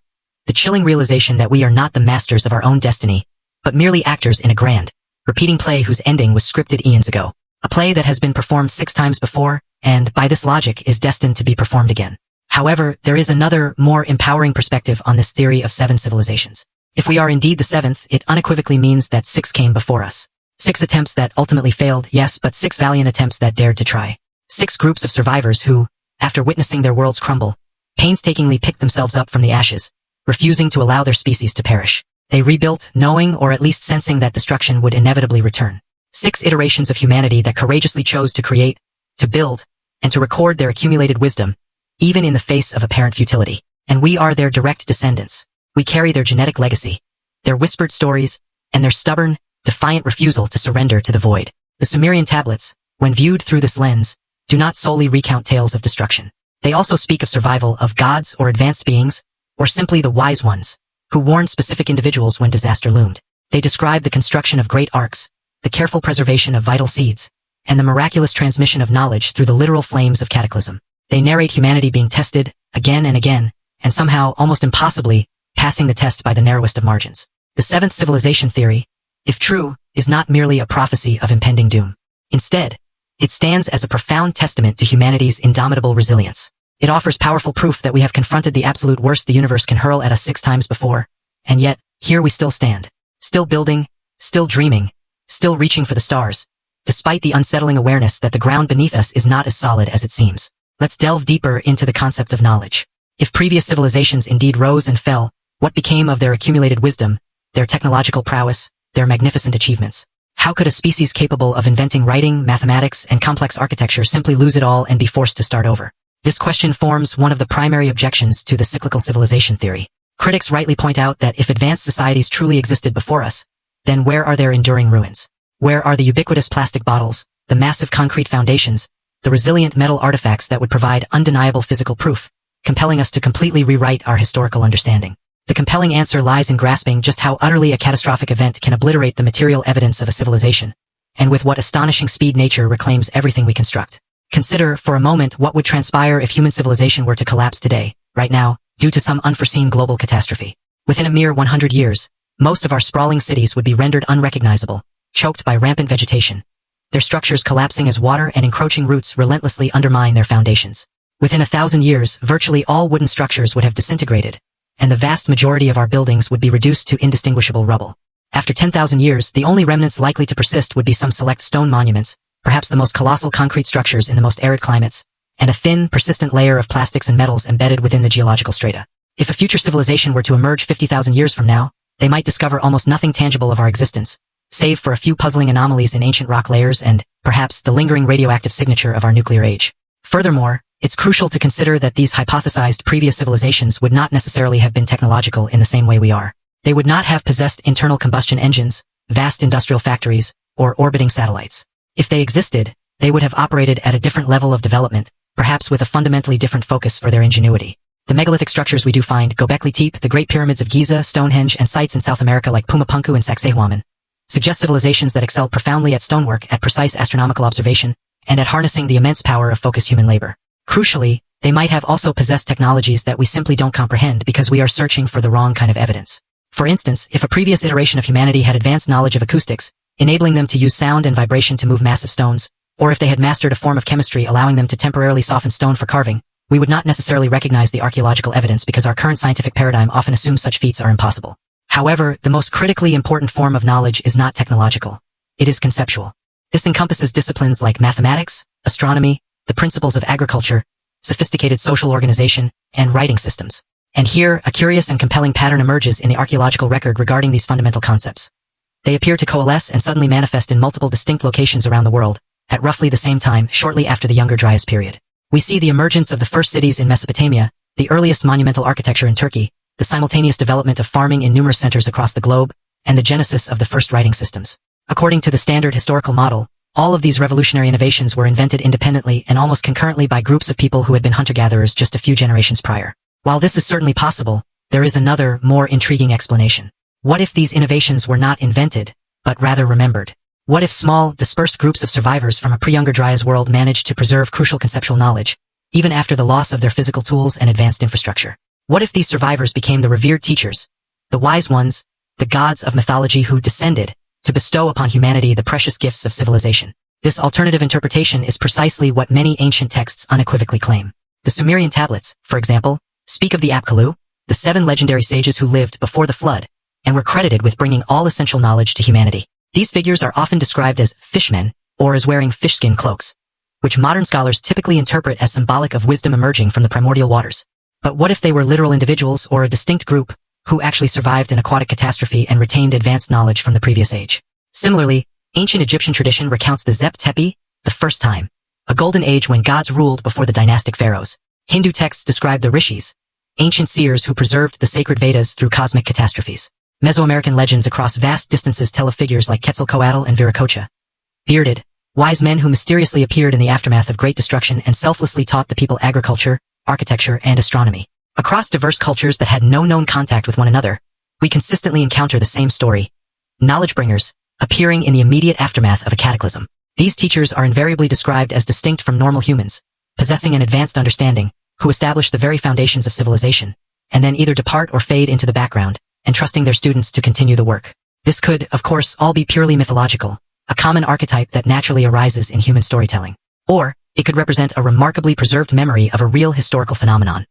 the chilling realization that we are not the masters of our own destiny, but merely actors in a grand, repeating play whose ending was scripted eons ago. A play that has been performed 6 times before, and, by this logic, is destined to be performed again. However, there is another, more empowering perspective on this theory of 7 civilizations. If we are indeed the 7th, it unequivocally means that 6 came before us. 6 attempts that ultimately failed, yes, but 6 valiant attempts that dared to try. 6 groups of survivors who, after witnessing their worlds crumble, painstakingly picked themselves up from the ashes, refusing to allow their species to perish. They rebuilt, knowing or at least sensing that destruction would inevitably return. 6 iterations of humanity that courageously chose to create, to build, and to record their accumulated wisdom, even in the face of apparent futility. And we are their direct descendants. We carry their genetic legacy, their whispered stories, and their stubborn, defiant refusal to surrender to the void. The Sumerian tablets, when viewed through this lens, do not solely recount tales of destruction. They also speak of survival of gods or advanced beings, or simply the wise ones, who warned specific individuals when disaster loomed. They describe the construction of great arcs, the careful preservation of vital seeds, and the miraculous transmission of knowledge through the literal flames of cataclysm. They narrate humanity being tested, again and again, and somehow, almost impossibly, passing the test by the narrowest of margins. The 7th civilization theory, if true, is not merely a prophecy of impending doom. Instead, it stands as a profound testament to humanity's indomitable resilience. It offers powerful proof that we have confronted the absolute worst the universe can hurl at us 6 times before, and yet, here we still stand. Still building, still dreaming, still reaching for the stars, despite the unsettling awareness that the ground beneath us is not as solid as it seems. Let's delve deeper into the concept of knowledge. If previous civilizations indeed rose and fell, what became of their accumulated wisdom, their technological prowess, their magnificent achievements? How could a species capable of inventing writing, mathematics, and complex architecture simply lose it all and be forced to start over? This question forms one of the primary objections to the cyclical civilization theory. Critics rightly point out that if advanced societies truly existed before us, then where are their enduring ruins? Where are the ubiquitous plastic bottles, the massive concrete foundations, the resilient metal artifacts that would provide undeniable physical proof, compelling us to completely rewrite our historical understanding? The compelling answer lies in grasping just how utterly a catastrophic event can obliterate the material evidence of a civilization, and with what astonishing speed nature reclaims everything we construct. Consider, for a moment, what would transpire if human civilization were to collapse today, right now, due to some unforeseen global catastrophe. Within a mere 100 years, most of our sprawling cities would be rendered unrecognizable, choked by rampant vegetation, their structures collapsing as water and encroaching roots relentlessly undermine their foundations. Within 1,000 years, virtually all wooden structures would have disintegrated, and the vast majority of our buildings would be reduced to indistinguishable rubble. After 10,000 years, the only remnants likely to persist would be some select stone monuments, perhaps the most colossal concrete structures in the most arid climates, and a thin, persistent layer of plastics and metals embedded within the geological strata. If a future civilization were to emerge 50,000 years from now, they might discover almost nothing tangible of our existence, save for a few puzzling anomalies in ancient rock layers and, perhaps, the lingering radioactive signature of our nuclear age. Furthermore, it's crucial to consider that these hypothesized previous civilizations would not necessarily have been technological in the same way we are. They would not have possessed internal combustion engines, vast industrial factories, or orbiting satellites. If they existed, they would have operated at a different level of development, perhaps with a fundamentally different focus for their ingenuity. The megalithic structures we do find, Göbekli Tepe, the Great Pyramids of Giza, Stonehenge, and sites in South America like Pumapunku and Sacsayhuaman, suggest civilizations that excelled profoundly at stonework, at precise astronomical observation, and at harnessing the immense power of focused human labor. Crucially, they might have also possessed technologies that we simply don't comprehend because we are searching for the wrong kind of evidence. For instance, if a previous iteration of humanity had advanced knowledge of acoustics, enabling them to use sound and vibration to move massive stones, or if they had mastered a form of chemistry allowing them to temporarily soften stone for carving, we would not necessarily recognize the archaeological evidence because our current scientific paradigm often assumes such feats are impossible. However, the most critically important form of knowledge is not technological. It is conceptual. This encompasses disciplines like mathematics, astronomy, the principles of agriculture, sophisticated social organization, and writing systems. And here, a curious and compelling pattern emerges in the archaeological record regarding these fundamental concepts. They appear to coalesce and suddenly manifest in multiple distinct locations around the world, at roughly the same time, shortly after the Younger Dryas period. We see the emergence of the first cities in Mesopotamia, the earliest monumental architecture in Turkey, the simultaneous development of farming in numerous centers across the globe, and the genesis of the first writing systems. According to the standard historical model, all of these revolutionary innovations were invented independently and almost concurrently by groups of people who had been hunter-gatherers just a few generations prior. While this is certainly possible, there is another, more intriguing explanation. What if these innovations were not invented, but rather remembered? What if small, dispersed groups of survivors from a pre-Younger Dryas world managed to preserve crucial conceptual knowledge, even after the loss of their physical tools and advanced infrastructure? What if these survivors became the revered teachers, the wise ones, the gods of mythology who descended to bestow upon humanity the precious gifts of civilization? This alternative interpretation is precisely what many ancient texts unequivocally claim. The Sumerian tablets, for example, speak of the Apkallu, the 7 legendary sages who lived before the flood, and were credited with bringing all essential knowledge to humanity. These figures are often described as fishmen, or as wearing fishskin cloaks, which modern scholars typically interpret as symbolic of wisdom emerging from the primordial waters. But what if they were literal individuals or a distinct group who actually survived an aquatic catastrophe and retained advanced knowledge from the previous age? Similarly, ancient Egyptian tradition recounts the Zep Tepi, the first time, a golden age when gods ruled before the dynastic pharaohs. Hindu texts describe the rishis, ancient seers who preserved the sacred Vedas through cosmic catastrophes. Mesoamerican legends across vast distances tell of figures like Quetzalcoatl and Viracocha, bearded, wise men who mysteriously appeared in the aftermath of great destruction and selflessly taught the people agriculture, architecture, and astronomy. Across diverse cultures that had no known contact with one another, we consistently encounter the same story. Knowledge bringers, appearing in the immediate aftermath of a cataclysm. These teachers are invariably described as distinct from normal humans, possessing an advanced understanding, who establish the very foundations of civilization, and then either depart or fade into the background, entrusting their students to continue the work. This could, of course, all be purely mythological, a common archetype that naturally arises in human storytelling. Or, it could represent a remarkably preserved memory of a real historical phenomenon.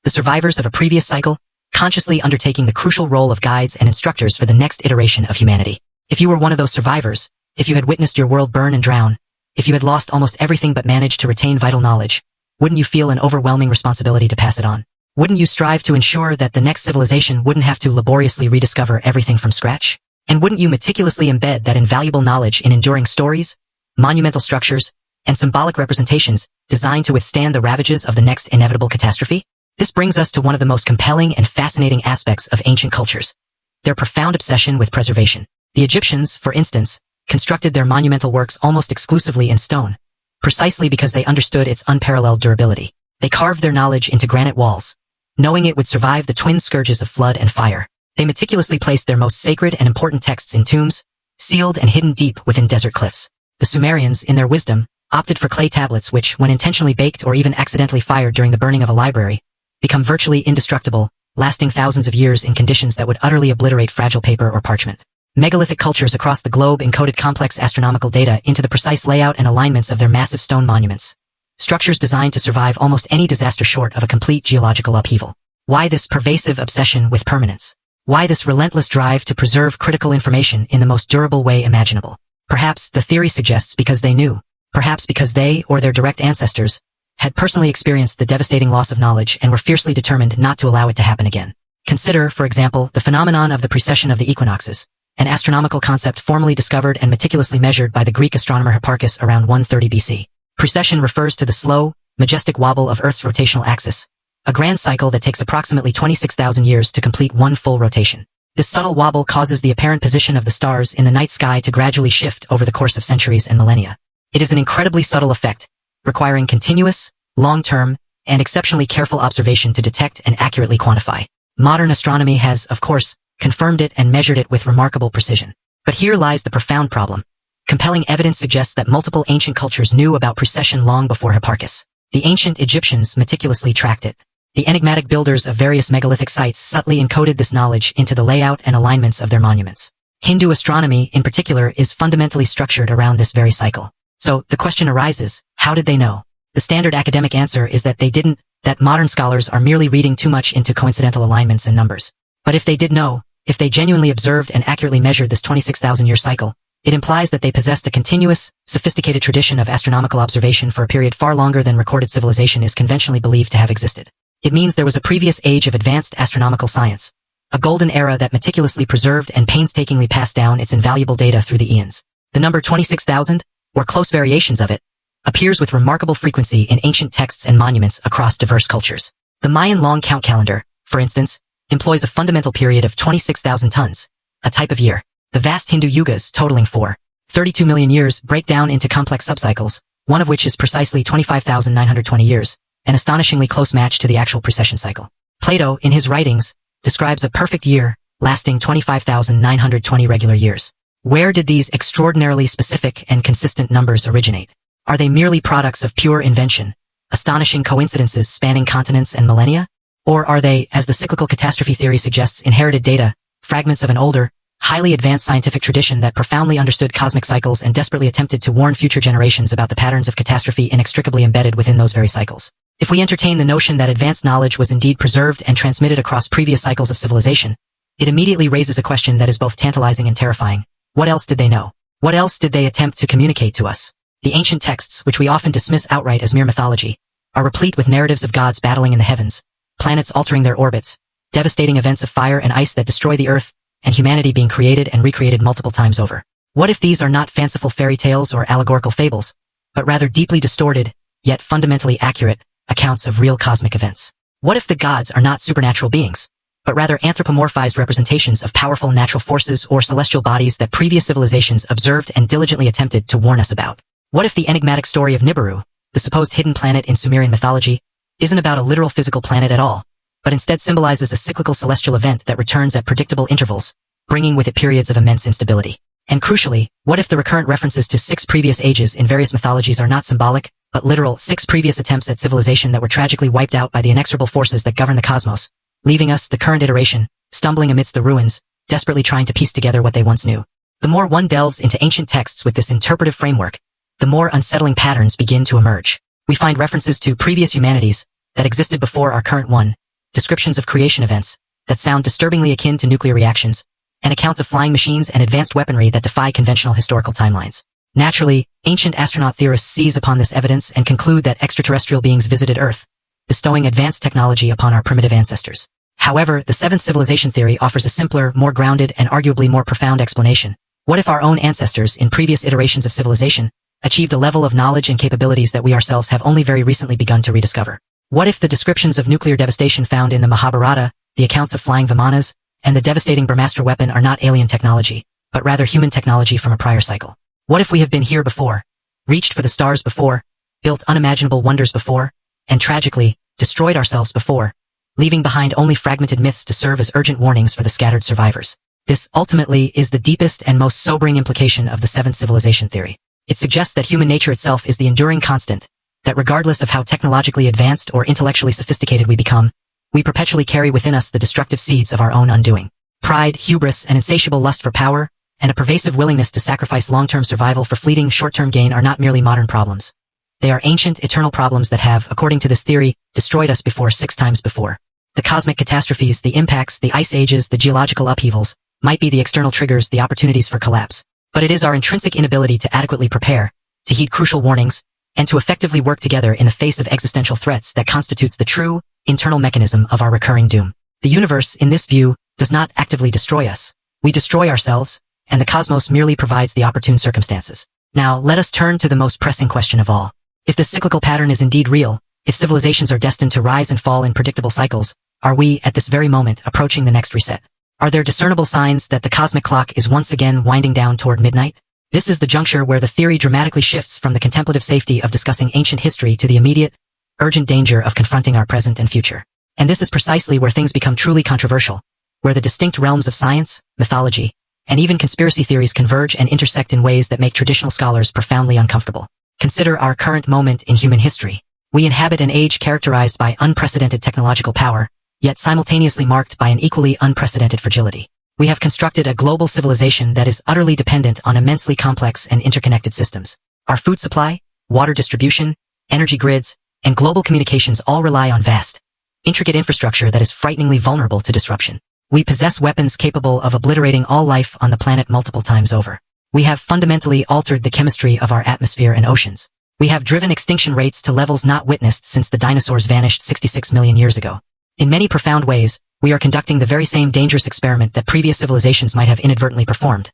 The survivors of a previous cycle, consciously undertaking the crucial role of guides and instructors for the next iteration of humanity. If you were one of those survivors, if you had witnessed your world burn and drown, if you had lost almost everything but managed to retain vital knowledge, wouldn't you feel an overwhelming responsibility to pass it on? Wouldn't you strive to ensure that the next civilization wouldn't have to laboriously rediscover everything from scratch? And wouldn't you meticulously embed that invaluable knowledge in enduring stories, monumental structures, and symbolic representations designed to withstand the ravages of the next inevitable catastrophe? This brings us to one of the most compelling and fascinating aspects of ancient cultures, their profound obsession with preservation. The Egyptians, for instance, constructed their monumental works almost exclusively in stone, precisely because they understood its unparalleled durability. They carved their knowledge into granite walls, knowing it would survive the twin scourges of flood and fire. They meticulously placed their most sacred and important texts in tombs, sealed and hidden deep within desert cliffs. The Sumerians, in their wisdom, opted for clay tablets which, when intentionally baked or even accidentally fired during the burning of a library, become virtually indestructible, lasting thousands of years in conditions that would utterly obliterate fragile paper or parchment. Megalithic cultures across the globe encoded complex astronomical data into the precise layout and alignments of their massive stone monuments. Structures designed to survive almost any disaster short of a complete geological upheaval. Why this pervasive obsession with permanence? Why this relentless drive to preserve critical information in the most durable way imaginable? Perhaps, the theory suggests, because they knew. Perhaps because they, or their direct ancestors, had personally experienced the devastating loss of knowledge and were fiercely determined not to allow it to happen again. Consider, for example, the phenomenon of the precession of the equinoxes, an astronomical concept formally discovered and meticulously measured by the Greek astronomer Hipparchus around 130 BC. Precession refers to the slow, majestic wobble of Earth's rotational axis, a grand cycle that takes approximately 26,000 years to complete one full rotation. This subtle wobble causes the apparent position of the stars in the night sky to gradually shift over the course of centuries and millennia. It is an incredibly subtle effect, requiring continuous, long-term, and exceptionally careful observation to detect and accurately quantify. Modern astronomy has, of course, confirmed it and measured it with remarkable precision. But here lies the profound problem. Compelling evidence suggests that multiple ancient cultures knew about precession long before Hipparchus. The ancient Egyptians meticulously tracked it. The enigmatic builders of various megalithic sites subtly encoded this knowledge into the layout and alignments of their monuments. Hindu astronomy, in particular, is fundamentally structured around this very cycle. So, the question arises, how did they know? The standard academic answer is that they didn't, that modern scholars are merely reading too much into coincidental alignments and numbers. But if they did know, if they genuinely observed and accurately measured this 26,000-year cycle, it implies that they possessed a continuous, sophisticated tradition of astronomical observation for a period far longer than recorded civilization is conventionally believed to have existed. It means there was a previous age of advanced astronomical science, a golden era that meticulously preserved and painstakingly passed down its invaluable data through the eons. The number 26,000, or close variations of it, appears with remarkable frequency in ancient texts and monuments across diverse cultures. The Mayan long count calendar, for instance, employs a fundamental period of 26,000 tons, a type of year. The vast Hindu yugas, totaling 32 million years, break down into complex subcycles, one of which is precisely 25,920 years, an astonishingly close match to the actual precession cycle. Plato, in his writings, describes a perfect year, lasting 25,920 regular years. Where did these extraordinarily specific and consistent numbers originate? Are they merely products of pure invention, astonishing coincidences spanning continents and millennia? Or are they, as the cyclical catastrophe theory suggests, inherited data, fragments of an older, highly advanced scientific tradition that profoundly understood cosmic cycles and desperately attempted to warn future generations about the patterns of catastrophe inextricably embedded within those very cycles? If we entertain the notion that advanced knowledge was indeed preserved and transmitted across previous cycles of civilization, it immediately raises a question that is both tantalizing and terrifying. What else did they know? What else did they attempt to communicate to us? The ancient texts, which we often dismiss outright as mere mythology, are replete with narratives of gods battling in the heavens, planets altering their orbits, devastating events of fire and ice that destroy the earth, and humanity being created and recreated multiple times over. What if these are not fanciful fairy tales or allegorical fables, but rather deeply distorted, yet fundamentally accurate, accounts of real cosmic events? What if the gods are not supernatural beings, but rather anthropomorphized representations of powerful natural forces or celestial bodies that previous civilizations observed and diligently attempted to warn us about? What if the enigmatic story of Nibiru, the supposed hidden planet in Sumerian mythology, isn't about a literal physical planet at all, but instead symbolizes a cyclical celestial event that returns at predictable intervals, bringing with it periods of immense instability? And crucially, what if the recurrent references to 6 previous ages in various mythologies are not symbolic, but literal 6 previous attempts at civilization that were tragically wiped out by the inexorable forces that govern the cosmos, leaving us, the current iteration, stumbling amidst the ruins, desperately trying to piece together what they once knew? The more one delves into ancient texts with this interpretive framework, the more unsettling patterns begin to emerge. We find references to previous humanities that existed before our current one, descriptions of creation events that sound disturbingly akin to nuclear reactions, and accounts of flying machines and advanced weaponry that defy conventional historical timelines. Naturally, ancient astronaut theorists seize upon this evidence and conclude that extraterrestrial beings visited Earth, bestowing advanced technology upon our primitive ancestors. However, the seventh civilization theory offers a simpler, more grounded, and arguably more profound explanation. What if our own ancestors, in previous iterations of civilization, achieved a level of knowledge and capabilities that we ourselves have only very recently begun to rediscover? What if the descriptions of nuclear devastation found in the Mahabharata, the accounts of flying vimanas, and the devastating Brahmastra weapon are not alien technology, but rather human technology from a prior cycle? What if we have been here before, reached for the stars before, built unimaginable wonders before, and tragically, destroyed ourselves before, leaving behind only fragmented myths to serve as urgent warnings for the scattered survivors? This, ultimately, is the deepest and most sobering implication of the seventh civilization theory. It suggests that human nature itself is the enduring constant, that regardless of how technologically advanced or intellectually sophisticated we become, we perpetually carry within us the destructive seeds of our own undoing. Pride, hubris, an insatiable lust for power, and a pervasive willingness to sacrifice long-term survival for fleeting short-term gain are not merely modern problems. They are ancient, eternal problems that have, according to this theory, destroyed us before 6 times before. The cosmic catastrophes, the impacts, the ice ages, the geological upheavals, might be the external triggers, the opportunities for collapse. But it is our intrinsic inability to adequately prepare, to heed crucial warnings, and to effectively work together in the face of existential threats that constitutes the true, internal mechanism of our recurring doom. The universe, in this view, does not actively destroy us. We destroy ourselves, and the cosmos merely provides the opportune circumstances. Now, let us turn to the most pressing question of all. If this cyclical pattern is indeed real, if civilizations are destined to rise and fall in predictable cycles, are we, at this very moment, approaching the next reset? Are there discernible signs that the cosmic clock is once again winding down toward midnight? This is the juncture where the theory dramatically shifts from the contemplative safety of discussing ancient history to the immediate, urgent danger of confronting our present and future. And this is precisely where things become truly controversial, where the distinct realms of science, mythology, and even conspiracy theories converge and intersect in ways that make traditional scholars profoundly uncomfortable. Consider our current moment in human history. We inhabit an age characterized by unprecedented technological power, yet simultaneously marked by an equally unprecedented fragility. We have constructed a global civilization that is utterly dependent on immensely complex and interconnected systems. Our food supply, water distribution, energy grids, and global communications all rely on vast, intricate infrastructure that is frighteningly vulnerable to disruption. We possess weapons capable of obliterating all life on the planet multiple times over. We have fundamentally altered the chemistry of our atmosphere and oceans. We have driven extinction rates to levels not witnessed since the dinosaurs vanished 66 million years ago. In many profound ways, we are conducting the very same dangerous experiment that previous civilizations might have inadvertently performed.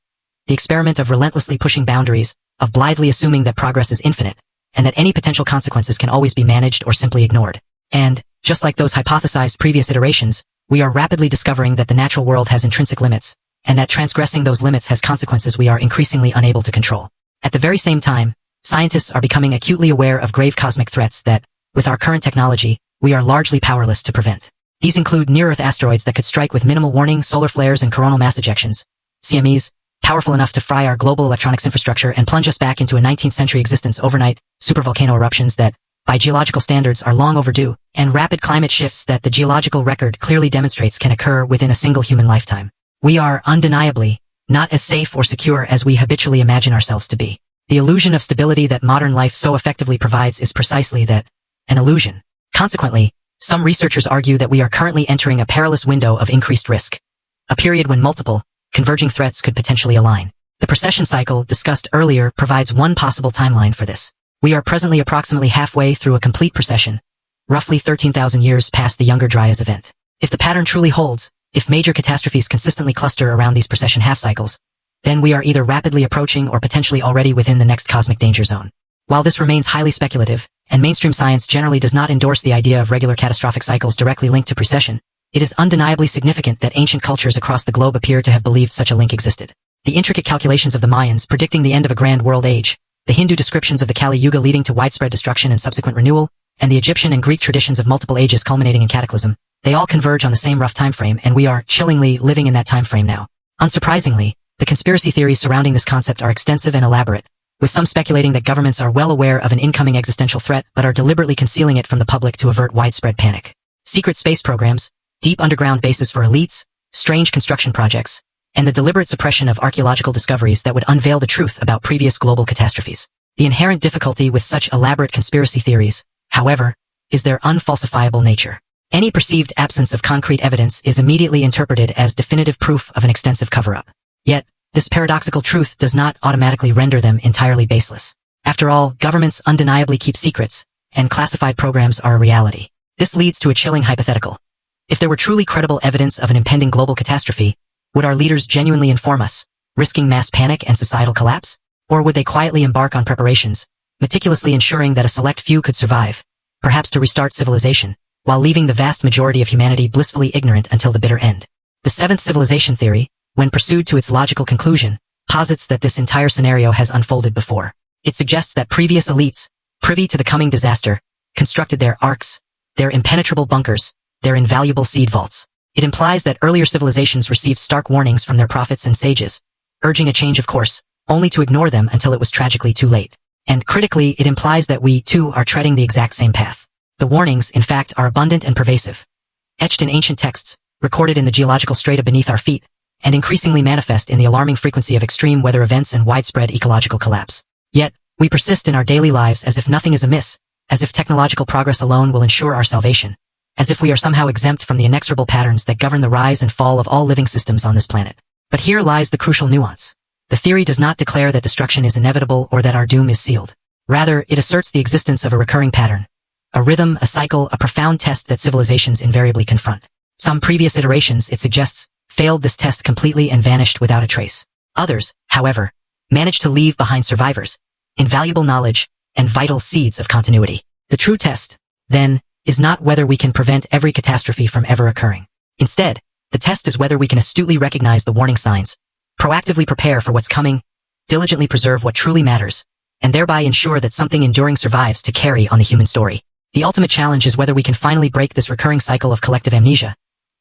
The experiment of relentlessly pushing boundaries, of blithely assuming that progress is infinite, and that any potential consequences can always be managed or simply ignored. And, just like those hypothesized previous iterations, we are rapidly discovering that the natural world has intrinsic limits, and that transgressing those limits has consequences we are increasingly unable to control. At the very same time, scientists are becoming acutely aware of grave cosmic threats that, with our current technology, we are largely powerless to prevent. These include near-Earth asteroids that could strike with minimal warning, solar flares and coronal mass ejections, CMEs, powerful enough to fry our global electronics infrastructure and plunge us back into a 19th century existence overnight, supervolcano eruptions that, by geological standards, are long overdue, and rapid climate shifts that the geological record clearly demonstrates can occur within a single human lifetime. We are, undeniably, not as safe or secure as we habitually imagine ourselves to be. The illusion of stability that modern life so effectively provides is precisely that, an illusion. Consequently, some researchers argue that we are currently entering a perilous window of increased risk, a period when multiple, converging threats could potentially align. The precession cycle discussed earlier provides one possible timeline for this. We are presently approximately halfway through a complete precession, roughly 13,000 years past the Younger Dryas event. If the pattern truly holds, if major catastrophes consistently cluster around these precession half-cycles, then we are either rapidly approaching or potentially already within the next cosmic danger zone. While this remains highly speculative, and mainstream science generally does not endorse the idea of regular catastrophic cycles directly linked to precession, it is undeniably significant that ancient cultures across the globe appear to have believed such a link existed. The intricate calculations of the Mayans predicting the end of a grand world age, the Hindu descriptions of the Kali Yuga leading to widespread destruction and subsequent renewal, and the Egyptian and Greek traditions of multiple ages culminating in cataclysm, they all converge on the same rough timeframe, and we are, chillingly, living in that timeframe now. Unsurprisingly, the conspiracy theories surrounding this concept are extensive and elaborate, with some speculating that governments are well aware of an incoming existential threat but are deliberately concealing it from the public to avert widespread panic. Secret space programs, deep underground bases for elites, strange construction projects, and the deliberate suppression of archaeological discoveries that would unveil the truth about previous global catastrophes. The inherent difficulty with such elaborate conspiracy theories, however, is their unfalsifiable nature. Any perceived absence of concrete evidence is immediately interpreted as definitive proof of an extensive cover-up. Yet, this paradoxical truth does not automatically render them entirely baseless. After all, governments undeniably keep secrets, and classified programs are a reality. This leads to a chilling hypothetical. If there were truly credible evidence of an impending global catastrophe, would our leaders genuinely inform us, risking mass panic and societal collapse? Or would they quietly embark on preparations, meticulously ensuring that a select few could survive, perhaps to restart civilization, while leaving the vast majority of humanity blissfully ignorant until the bitter end? The seventh civilization theory, when pursued to its logical conclusion, posits that this entire scenario has unfolded before. It suggests that previous elites, privy to the coming disaster, constructed their arks, their impenetrable bunkers, their invaluable seed vaults. It implies that earlier civilizations received stark warnings from their prophets and sages, urging a change of course, only to ignore them until it was tragically too late. And critically, it implies that we, too, are treading the exact same path. The warnings, in fact, are abundant and pervasive. etched in ancient texts, recorded in the geological strata beneath our feet, and increasingly manifest in the alarming frequency of extreme weather events and widespread ecological collapse. Yet, we persist in our daily lives as if nothing is amiss, as if technological progress alone will ensure our salvation, as if we are somehow exempt from the inexorable patterns that govern the rise and fall of all living systems on this planet. But here lies the crucial nuance. The theory does not declare that destruction is inevitable or that our doom is sealed. Rather, it asserts the existence of a recurring pattern, a rhythm, a cycle, a profound test that civilizations invariably confront. Some previous iterations, it suggests, failed this test completely and vanished without a trace. Others, however, managed to leave behind survivors, invaluable knowledge, and vital seeds of continuity. The true test, then, is not whether we can prevent every catastrophe from ever occurring. Instead, the test is whether we can astutely recognize the warning signs, proactively prepare for what's coming, diligently preserve what truly matters, and thereby ensure that something enduring survives to carry on the human story. The ultimate challenge is whether we can finally break this recurring cycle of collective amnesia,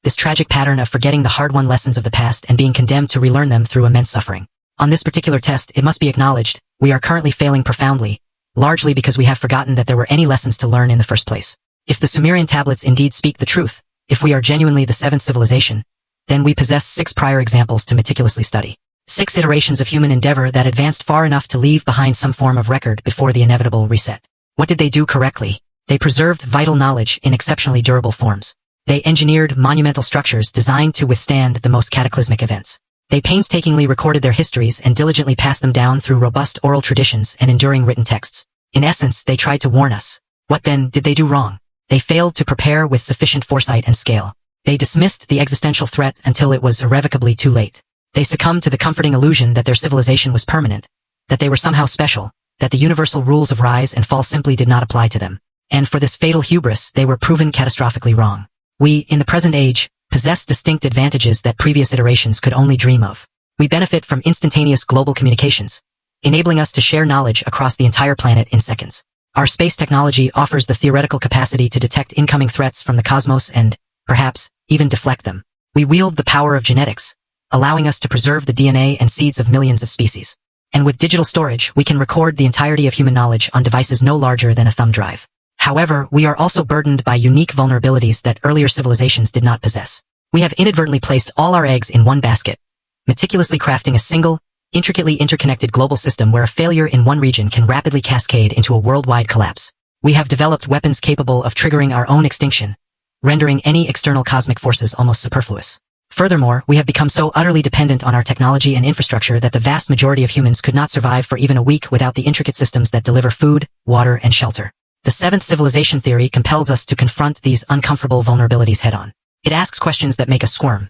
this tragic pattern of forgetting the hard-won lessons of the past and being condemned to relearn them through immense suffering. On this particular test, it must be acknowledged, we are currently failing profoundly, largely because we have forgotten that there were any lessons to learn in the first place. If the Sumerian tablets indeed speak the truth, if we are genuinely the seventh civilization, then we possess 6 prior examples to meticulously study. 6 iterations of human endeavor that advanced far enough to leave behind some form of record before the inevitable reset. What did they do correctly? They preserved vital knowledge in exceptionally durable forms. They engineered monumental structures designed to withstand the most cataclysmic events. They painstakingly recorded their histories and diligently passed them down through robust oral traditions and enduring written texts. In essence, they tried to warn us. What then did they do wrong? They failed to prepare with sufficient foresight and scale. They dismissed the existential threat until it was irrevocably too late. They succumbed to the comforting illusion that their civilization was permanent, that they were somehow special, that the universal rules of rise and fall simply did not apply to them. And for this fatal hubris, they were proven catastrophically wrong. We, in the present age, possess distinct advantages that previous iterations could only dream of. We benefit from instantaneous global communications, enabling us to share knowledge across the entire planet in seconds. Our space technology offers the theoretical capacity to detect incoming threats from the cosmos and, perhaps, even deflect them. We wield the power of genetics, allowing us to preserve the DNA and seeds of millions of species. And with digital storage, we can record the entirety of human knowledge on devices no larger than a thumb drive. However, we are also burdened by unique vulnerabilities that earlier civilizations did not possess. We have inadvertently placed all our eggs in one basket, meticulously crafting a single, intricately interconnected global system where a failure in one region can rapidly cascade into a worldwide collapse. We have developed weapons capable of triggering our own extinction, rendering any external cosmic forces almost superfluous. Furthermore, we have become so utterly dependent on our technology and infrastructure that the vast majority of humans could not survive for even a week without the intricate systems that deliver food, water, and shelter. The seventh civilization theory compels us to confront these uncomfortable vulnerabilities head-on. It asks questions that make us squirm.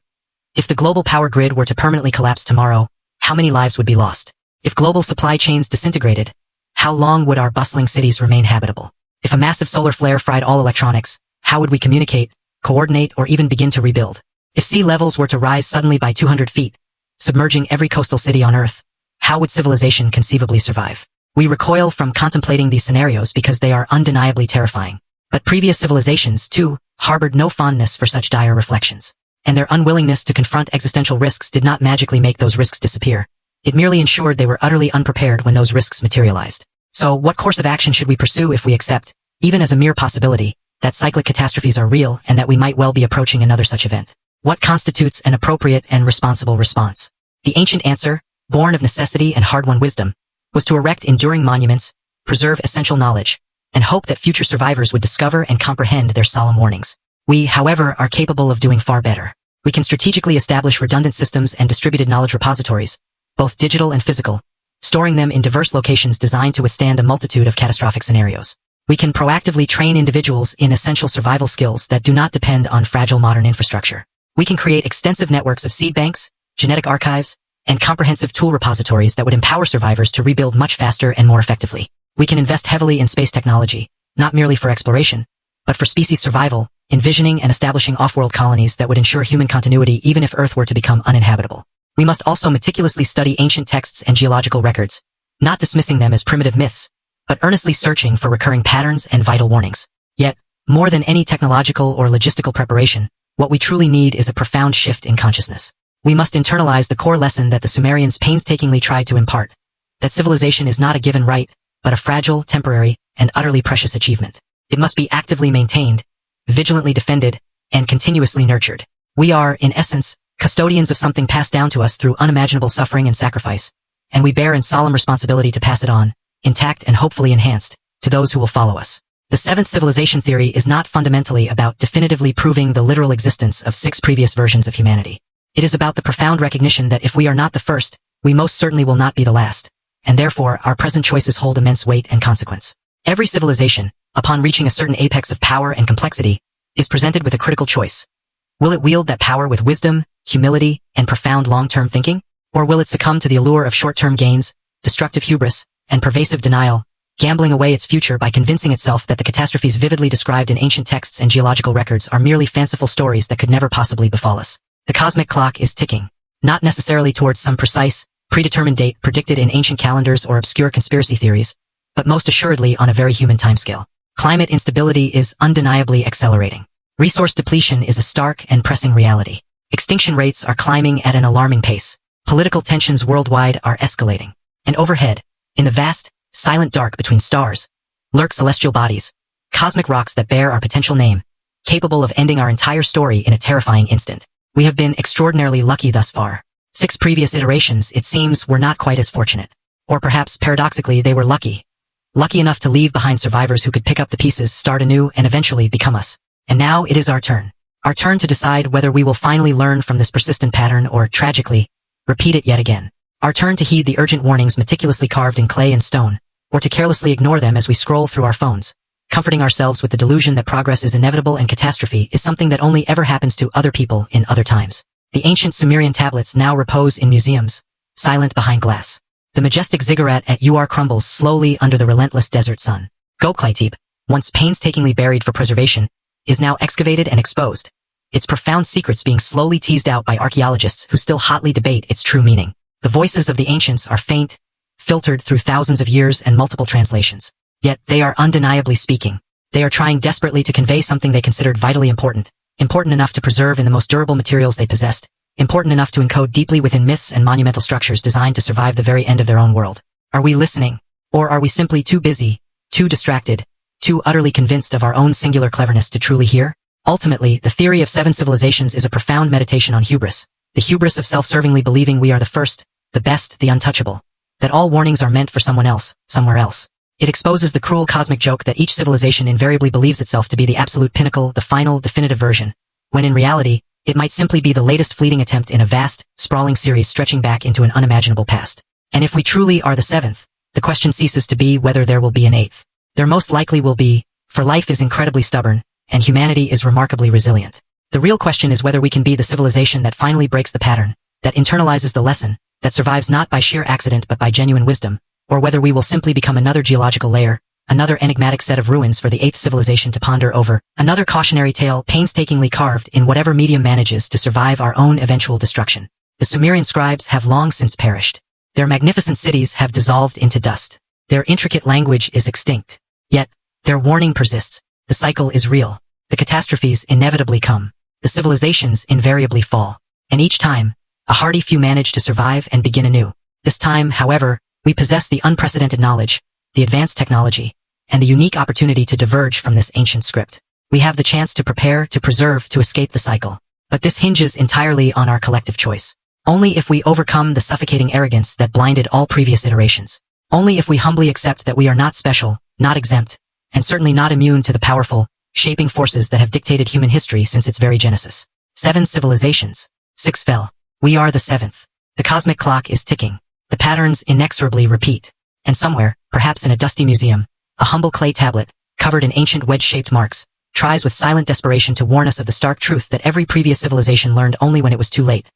If the global power grid were to permanently collapse tomorrow, how many lives would be lost? If global supply chains disintegrated, how long would our bustling cities remain habitable? If a massive solar flare fried all electronics, how would we communicate, coordinate, or even begin to rebuild? If sea levels were to rise suddenly by 200 feet, submerging every coastal city on Earth, how would civilization conceivably survive? We recoil from contemplating these scenarios because they are undeniably terrifying. But previous civilizations, too, harbored no fondness for such dire reflections. And their unwillingness to confront existential risks did not magically make those risks disappear. It merely ensured they were utterly unprepared when those risks materialized. So what course of action should we pursue if we accept, even as a mere possibility, that cyclic catastrophes are real and that we might well be approaching another such event? What constitutes an appropriate and responsible response? The ancient answer, born of necessity and hard-won wisdom, was to erect enduring monuments, preserve essential knowledge, and hope that future survivors would discover and comprehend their solemn warnings. We, however, are capable of doing far better. We can strategically establish redundant systems and distributed knowledge repositories, both digital and physical, storing them in diverse locations designed to withstand a multitude of catastrophic scenarios. We can proactively train individuals in essential survival skills that do not depend on fragile modern infrastructure. We can create extensive networks of seed banks, genetic archives, and comprehensive tool repositories that would empower survivors to rebuild much faster and more effectively. We can invest heavily in space technology, not merely for exploration, but for species survival, envisioning and establishing off-world colonies that would ensure human continuity even if Earth were to become uninhabitable. We must also meticulously study ancient texts and geological records, not dismissing them as primitive myths, but earnestly searching for recurring patterns and vital warnings. Yet, more than any technological or logistical preparation, what we truly need is a profound shift in consciousness. We must internalize the core lesson that the Sumerians painstakingly tried to impart, that civilization is not a given right, but a fragile, temporary, and utterly precious achievement. It must be actively maintained, vigilantly defended, and continuously nurtured. We are, in essence, custodians of something passed down to us through unimaginable suffering and sacrifice, and we bear in solemn responsibility to pass it on, intact and hopefully enhanced, to those who will follow us. The seventh civilization theory is not fundamentally about definitively proving the literal existence of 6 previous versions of humanity. It is about the profound recognition that if we are not the first, we most certainly will not be the last, and therefore our present choices hold immense weight and consequence. Every civilization, upon reaching a certain apex of power and complexity, is presented with a critical choice. Will it wield that power with wisdom, humility, and profound long-term thinking? Or will it succumb to the allure of short-term gains, destructive hubris, and pervasive denial, gambling away its future by convincing itself that the catastrophes vividly described in ancient texts and geological records are merely fanciful stories that could never possibly befall us? The cosmic clock is ticking, not necessarily towards some precise, predetermined date predicted in ancient calendars or obscure conspiracy theories, but most assuredly on a very human timescale. Climate instability is undeniably accelerating. Resource depletion is a stark and pressing reality. Extinction rates are climbing at an alarming pace. Political tensions worldwide are escalating. And overhead, in the vast, silent dark between stars, lurk celestial bodies, cosmic rocks that bear our potential name, capable of ending our entire story in a terrifying instant. We have been extraordinarily lucky thus far. 6 previous iterations, it seems, were not quite as fortunate. Or perhaps, paradoxically, they were lucky. Lucky enough to leave behind survivors who could pick up the pieces, start anew, and eventually become us. And now it is our turn. Our turn to decide whether we will finally learn from this persistent pattern or, tragically, repeat it yet again. Our turn to heed the urgent warnings meticulously carved in clay and stone, or to carelessly ignore them as we scroll through our phones, comforting ourselves with the delusion that progress is inevitable and catastrophe is something that only ever happens to other people in other times. The ancient Sumerian tablets now repose in museums, silent behind glass. The majestic ziggurat at Ur crumbles slowly under the relentless desert sun. Göbekli Tepe, once painstakingly buried for preservation, is now excavated and exposed, its profound secrets being slowly teased out by archaeologists who still hotly debate its true meaning. The voices of the ancients are faint, filtered through thousands of years and multiple translations. Yet they are undeniably speaking. They are trying desperately to convey something they considered vitally important, important enough to preserve in the most durable materials they possessed, important enough to encode deeply within myths and monumental structures designed to survive the very end of their own world. Are we listening? Or are we simply too busy, too distracted, too utterly convinced of our own singular cleverness to truly hear? Ultimately, the theory of 7 civilizations is a profound meditation on hubris, the hubris of self-servingly believing we are the first, the best, the untouchable, that all warnings are meant for someone else, somewhere else. It exposes the cruel cosmic joke that each civilization invariably believes itself to be the absolute pinnacle, the final, definitive version, when in reality, it might simply be the latest fleeting attempt in a vast, sprawling series stretching back into an unimaginable past. And if we truly are the 7th, the question ceases to be whether there will be an 8th. There most likely will be, for life is incredibly stubborn, and humanity is remarkably resilient. The real question is whether we can be the civilization that finally breaks the pattern, that internalizes the lesson, that survives not by sheer accident but by genuine wisdom, or whether we will simply become another geological layer, another enigmatic set of ruins for the 8th civilization to ponder over, another cautionary tale painstakingly carved in whatever medium manages to survive our own eventual destruction. The Sumerian scribes have long since perished. Their magnificent cities have dissolved into dust. Their intricate language is extinct. Yet, their warning persists. The cycle is real. The catastrophes inevitably come. The civilizations invariably fall. And each time, a hardy few manage to survive and begin anew. This time, however, we possess the unprecedented knowledge, the advanced technology, and the unique opportunity to diverge from this ancient script. We have the chance to prepare, to preserve, to escape the cycle. But this hinges entirely on our collective choice. Only if we overcome the suffocating arrogance that blinded all previous iterations. Only if we humbly accept that we are not special, not exempt, and certainly not immune to the powerful, shaping forces that have dictated human history since its very genesis. 7 civilizations. 6 fell. We are the 7th. The cosmic clock is ticking. The patterns inexorably repeat. And somewhere, perhaps in a dusty museum, a humble clay tablet, covered in ancient wedge-shaped marks, tries with silent desperation to warn us of the stark truth that every previous civilization learned only when it was too late.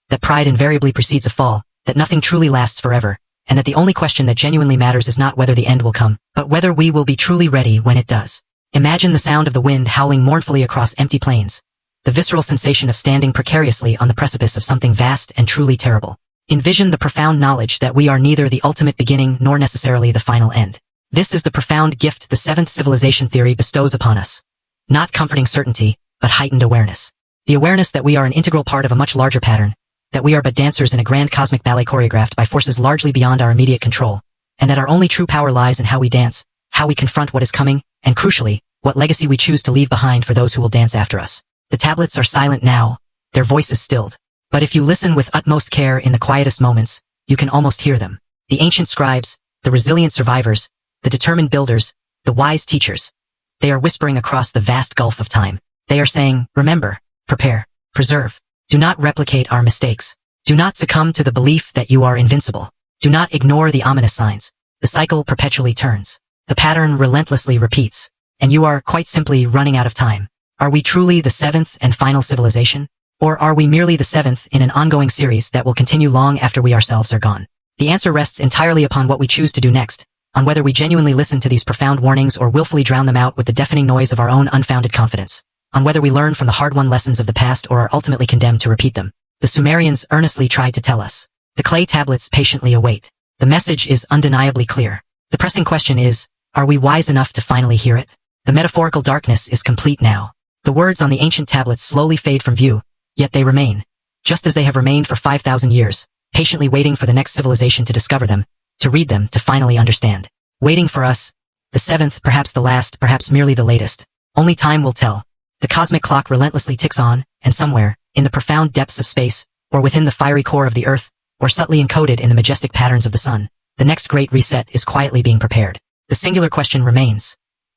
That pride invariably precedes a fall, that nothing truly lasts forever, and that the only question that genuinely matters is not whether the end will come, but whether we will be truly ready when it does. Imagine the sound of the wind howling mournfully across empty plains, the visceral sensation of standing precariously on the precipice of something vast and truly terrible. Envision the profound knowledge that we are neither the ultimate beginning nor necessarily the final end. This is the profound gift the 7th civilization theory bestows upon us. Not comforting certainty, but heightened awareness. The awareness that we are an integral part of a much larger pattern, that we are but dancers in a grand cosmic ballet choreographed by forces largely beyond our immediate control, and that our only true power lies in how we dance, how we confront what is coming, and crucially, what legacy we choose to leave behind for those who will dance after us. The tablets are silent now, their voices stilled. But if you listen with utmost care in the quietest moments, you can almost hear them. The ancient scribes, the resilient survivors, the determined builders, the wise teachers. They are whispering across the vast gulf of time. They are saying, remember, prepare, preserve. Do not replicate our mistakes. Do not succumb to the belief that you are invincible. Do not ignore the ominous signs. The cycle perpetually turns. The pattern relentlessly repeats. And you are quite simply running out of time. Are we truly the seventh and final civilization? Or are we merely the seventh in an ongoing series that will continue long after we ourselves are gone? The answer rests entirely upon what we choose to do next, on whether we genuinely listen to these profound warnings or willfully drown them out with the deafening noise of our own unfounded confidence, on whether we learn from the hard-won lessons of the past or are ultimately condemned to repeat them. The Sumerians earnestly tried to tell us. The clay tablets patiently await. The message is undeniably clear. The pressing question is, are we wise enough to finally hear it? The metaphorical darkness is complete now. The words on the ancient tablets slowly fade from view, yet they remain, just as they have remained for 5,000 years, patiently waiting for the next civilization to discover them, to read them, to finally understand. Waiting for us, the seventh, perhaps the last, perhaps merely the latest. Only time will tell. The cosmic clock relentlessly ticks on, and somewhere, in the profound depths of space, or within the fiery core of the earth, or subtly encoded in the majestic patterns of the sun, the next great reset is quietly being prepared. The singular question remains.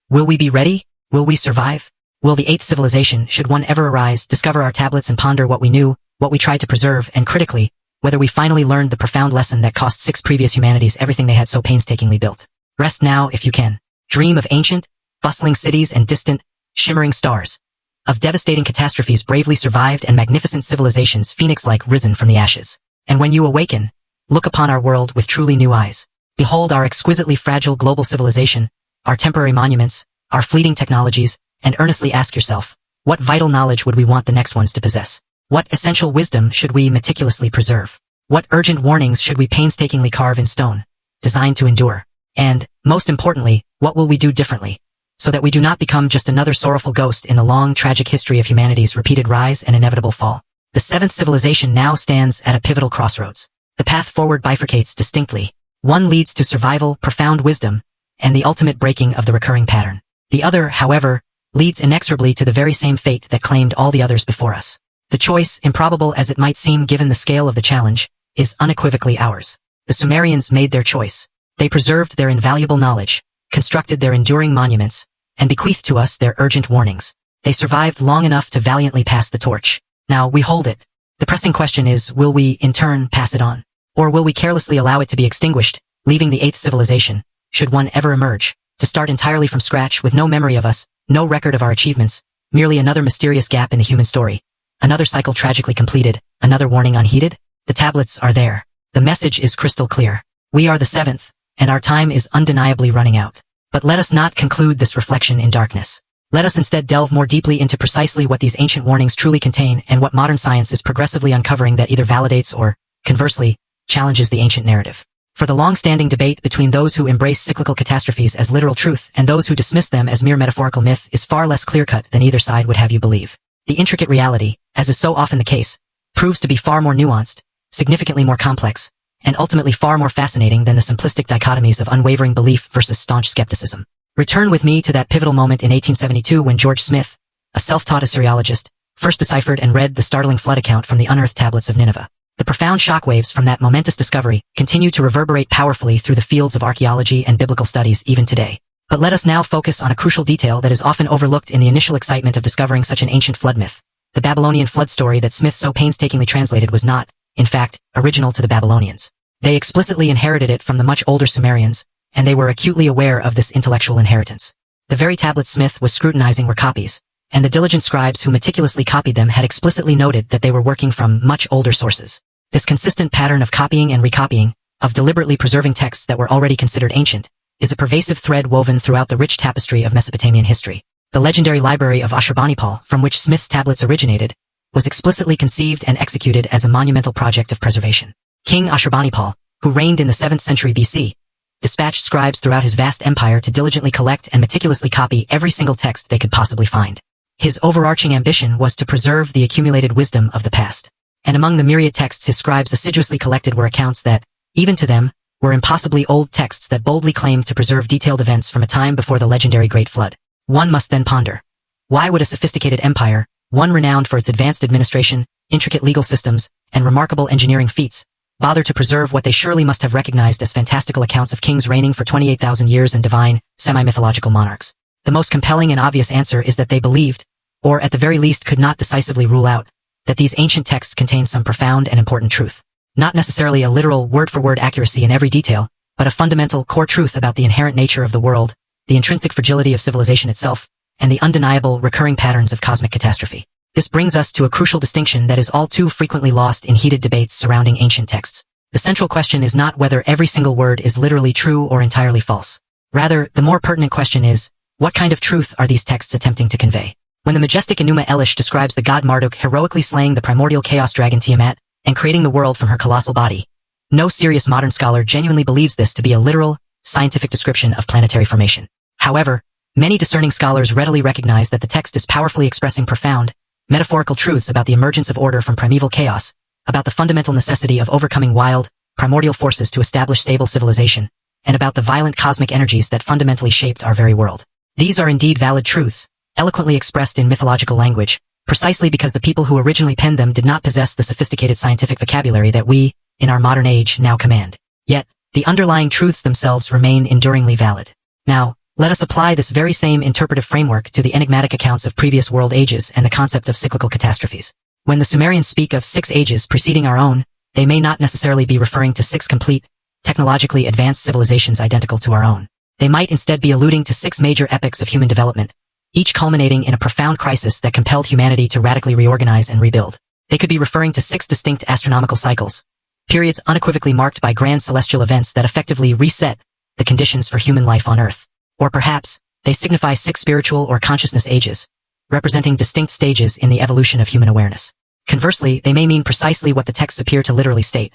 Will we be ready? Will we survive? Will the eighth civilization, should one ever arise, discover our tablets and ponder what we knew, what we tried to preserve, and critically, whether we finally learned the profound lesson that cost 6 previous humanities everything they had so painstakingly built? Rest now if you can. Dream of ancient, bustling cities and distant, shimmering stars. Of devastating catastrophes bravely survived and magnificent civilizations phoenix-like risen from the ashes. And when you awaken, look upon our world with truly new eyes. Behold our exquisitely fragile global civilization, our temporary monuments, our fleeting technologies, and earnestly ask yourself, what vital knowledge would we want the next ones to possess? What essential wisdom should we meticulously preserve? What urgent warnings should we painstakingly carve in stone, designed to endure? And, most importantly, what will we do differently, so that we do not become just another sorrowful ghost in the long, tragic history of humanity's repeated rise and inevitable fall? The seventh civilization now stands at a pivotal crossroads. The path forward bifurcates distinctly. One leads to survival, profound wisdom, and the ultimate breaking of the recurring pattern. The other, however, leads inexorably to the very same fate that claimed all the others before us. The choice, improbable as it might seem given the scale of the challenge, is unequivocally ours. The Sumerians made their choice. They preserved their invaluable knowledge, constructed their enduring monuments, and bequeathed to us their urgent warnings. They survived long enough to valiantly pass the torch. Now we hold it. The pressing question is, will we, in turn, pass it on? Or will we carelessly allow it to be extinguished, leaving the eighth civilization, should one ever emerge, to start entirely from scratch with no memory of us, no record of our achievements, merely another mysterious gap in the human story, another cycle tragically completed, another warning unheeded? The tablets are there. The message is crystal clear. We are the seventh, and our time is undeniably running out. But let us not conclude this reflection in darkness. Let us instead delve more deeply into precisely what these ancient warnings truly contain and what modern science is progressively uncovering that either validates or, conversely, challenges the ancient narrative. For the long-standing debate between those who embrace cyclical catastrophes as literal truth and those who dismiss them as mere metaphorical myth is far less clear-cut than either side would have you believe. The intricate reality, as is so often the case, proves to be far more nuanced, significantly more complex, and ultimately far more fascinating than the simplistic dichotomies of unwavering belief versus staunch skepticism. Return with me to that pivotal moment in 1872 when George Smith, a self-taught Assyriologist, first deciphered and read the startling flood account from the unearthed tablets of Nineveh. The profound shockwaves from that momentous discovery continue to reverberate powerfully through the fields of archaeology and biblical studies even today. But let us now focus on a crucial detail that is often overlooked in the initial excitement of discovering such an ancient flood myth. The Babylonian flood story that Smith so painstakingly translated was not, in fact, original to the Babylonians. They explicitly inherited it from the much older Sumerians, and they were acutely aware of this intellectual inheritance. The very tablets Smith was scrutinizing were copies, and the diligent scribes who meticulously copied them had explicitly noted that they were working from much older sources. This consistent pattern of copying and recopying, of deliberately preserving texts that were already considered ancient, is a pervasive thread woven throughout the rich tapestry of Mesopotamian history. The legendary library of Ashurbanipal, from which Smith's tablets originated, was explicitly conceived and executed as a monumental project of preservation. King Ashurbanipal, who reigned in the 7th century BC, dispatched scribes throughout his vast empire to diligently collect and meticulously copy every single text they could possibly find. His overarching ambition was to preserve the accumulated wisdom of the past. And among the myriad texts his scribes assiduously collected were accounts that, even to them, were impossibly old texts that boldly claimed to preserve detailed events from a time before the legendary Great Flood. One must then ponder. Why would a sophisticated empire, one renowned for its advanced administration, intricate legal systems, and remarkable engineering feats, bother to preserve what they surely must have recognized as fantastical accounts of kings reigning for 28,000 years and divine, semi-mythological monarchs? The most compelling and obvious answer is that they believed, or at the very least could not decisively rule out, that these ancient texts contain some profound and important truth. Not necessarily a literal word-for-word accuracy in every detail, but a fundamental core truth about the inherent nature of the world, the intrinsic fragility of civilization itself, and the undeniable recurring patterns of cosmic catastrophe. This brings us to a crucial distinction that is all too frequently lost in heated debates surrounding ancient texts. The central question is not whether every single word is literally true or entirely false. Rather, the more pertinent question is, what kind of truth are these texts attempting to convey? When the majestic Enuma Elish describes the god Marduk heroically slaying the primordial chaos dragon Tiamat and creating the world from her colossal body, no serious modern scholar genuinely believes this to be a literal, scientific description of planetary formation. However, many discerning scholars readily recognize that the text is powerfully expressing profound, metaphorical truths about the emergence of order from primeval chaos, about the fundamental necessity of overcoming wild, primordial forces to establish stable civilization, and about the violent cosmic energies that fundamentally shaped our very world. These are indeed valid truths, eloquently expressed in mythological language, precisely because the people who originally penned them did not possess the sophisticated scientific vocabulary that we, in our modern age, now command. Yet, the underlying truths themselves remain enduringly valid. Now, let us apply this very same interpretive framework to the enigmatic accounts of previous world ages and the concept of cyclical catastrophes. When the Sumerians speak of 6 ages preceding our own, they may not necessarily be referring to 6 complete, technologically advanced civilizations identical to our own. They might instead be alluding to 6 major epochs of human development, each culminating in a profound crisis that compelled humanity to radically reorganize and rebuild. They could be referring to 6 distinct astronomical cycles, periods unequivocally marked by grand celestial events that effectively reset the conditions for human life on Earth. Or perhaps, they signify 6 spiritual or consciousness ages, representing distinct stages in the evolution of human awareness. Conversely, they may mean precisely what the texts appear to literally state,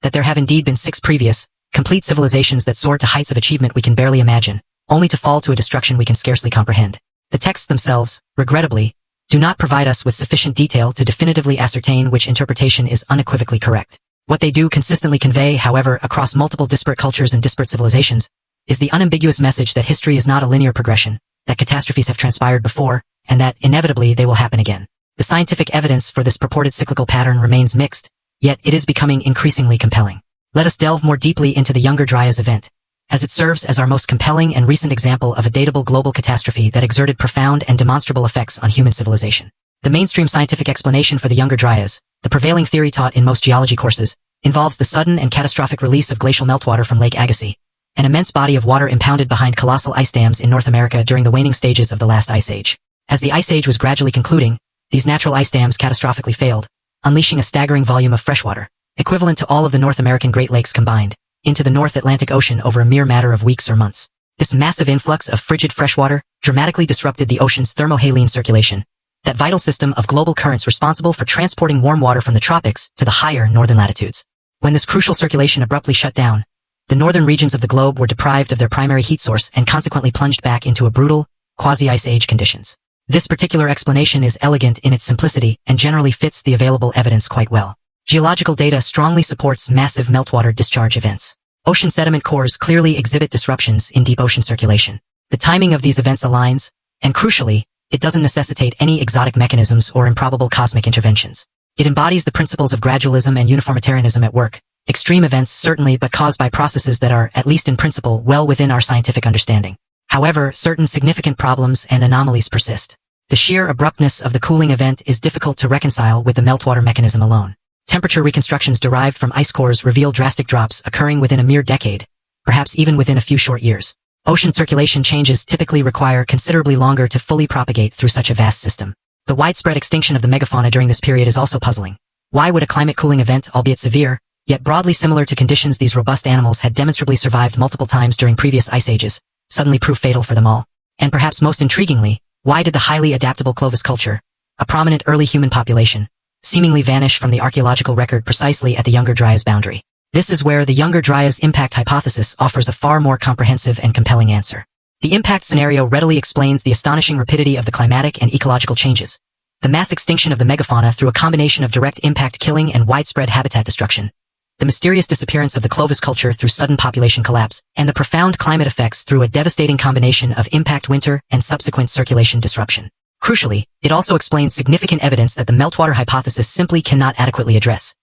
that there have indeed been 6 previous, complete civilizations that soared to heights of achievement we can barely imagine, only to fall to a destruction we can scarcely comprehend. The texts themselves, regrettably, do not provide us with sufficient detail to definitively ascertain which interpretation is unequivocally correct. What they do consistently convey, however, across multiple disparate cultures and disparate civilizations, is the unambiguous message that history is not a linear progression, that catastrophes have transpired before, and that, inevitably, they will happen again. The scientific evidence for this purported cyclical pattern remains mixed, yet it is becoming increasingly compelling. Let us delve more deeply into the Younger Dryas event, as it serves as our most compelling and recent example of a datable global catastrophe that exerted profound and demonstrable effects on human civilization. The mainstream scientific explanation for the Younger Dryas, the prevailing theory taught in most geology courses, involves the sudden and catastrophic release of glacial meltwater from Lake Agassiz, an immense body of water impounded behind colossal ice dams in North America during the waning stages of the last ice age. As the ice age was gradually concluding, these natural ice dams catastrophically failed, unleashing a staggering volume of freshwater, equivalent to all of the North American Great Lakes combined, into the North Atlantic Ocean over a mere matter of weeks or months. This massive influx of frigid freshwater dramatically disrupted the ocean's thermohaline circulation, that vital system of global currents responsible for transporting warm water from the tropics to the higher northern latitudes. When this crucial circulation abruptly shut down, the northern regions of the globe were deprived of their primary heat source and consequently plunged back into a brutal, quasi-ice age conditions. This particular explanation is elegant in its simplicity and generally fits the available evidence quite well. Geological data strongly supports massive meltwater discharge events. Ocean sediment cores clearly exhibit disruptions in deep ocean circulation. The timing of these events aligns, and crucially, it doesn't necessitate any exotic mechanisms or improbable cosmic interventions. It embodies the principles of gradualism and uniformitarianism at work. Extreme events certainly, but caused by processes that are, at least in principle, well within our scientific understanding. However, certain significant problems and anomalies persist. The sheer abruptness of the cooling event is difficult to reconcile with the meltwater mechanism alone. Temperature reconstructions derived from ice cores reveal drastic drops occurring within a mere decade, perhaps even within a few short years. Ocean circulation changes typically require considerably longer to fully propagate through such a vast system. The widespread extinction of the megafauna during this period is also puzzling. Why would a climate cooling event, albeit severe, yet broadly similar to conditions these robust animals had demonstrably survived multiple times during previous ice ages, suddenly prove fatal for them all? And perhaps most intriguingly, why did the highly adaptable Clovis culture, a prominent early human population, seemingly vanish from the archaeological record precisely at the Younger Dryas boundary? This is where the Younger Dryas impact hypothesis offers a far more comprehensive and compelling answer. The impact scenario readily explains the astonishing rapidity of the climatic and ecological changes, the mass extinction of the megafauna through a combination of direct impact killing and widespread habitat destruction, the mysterious disappearance of the Clovis culture through sudden population collapse, and the profound climate effects through a devastating combination of impact winter and subsequent circulation disruption. Crucially, it also explains significant evidence that the meltwater hypothesis simply cannot adequately address.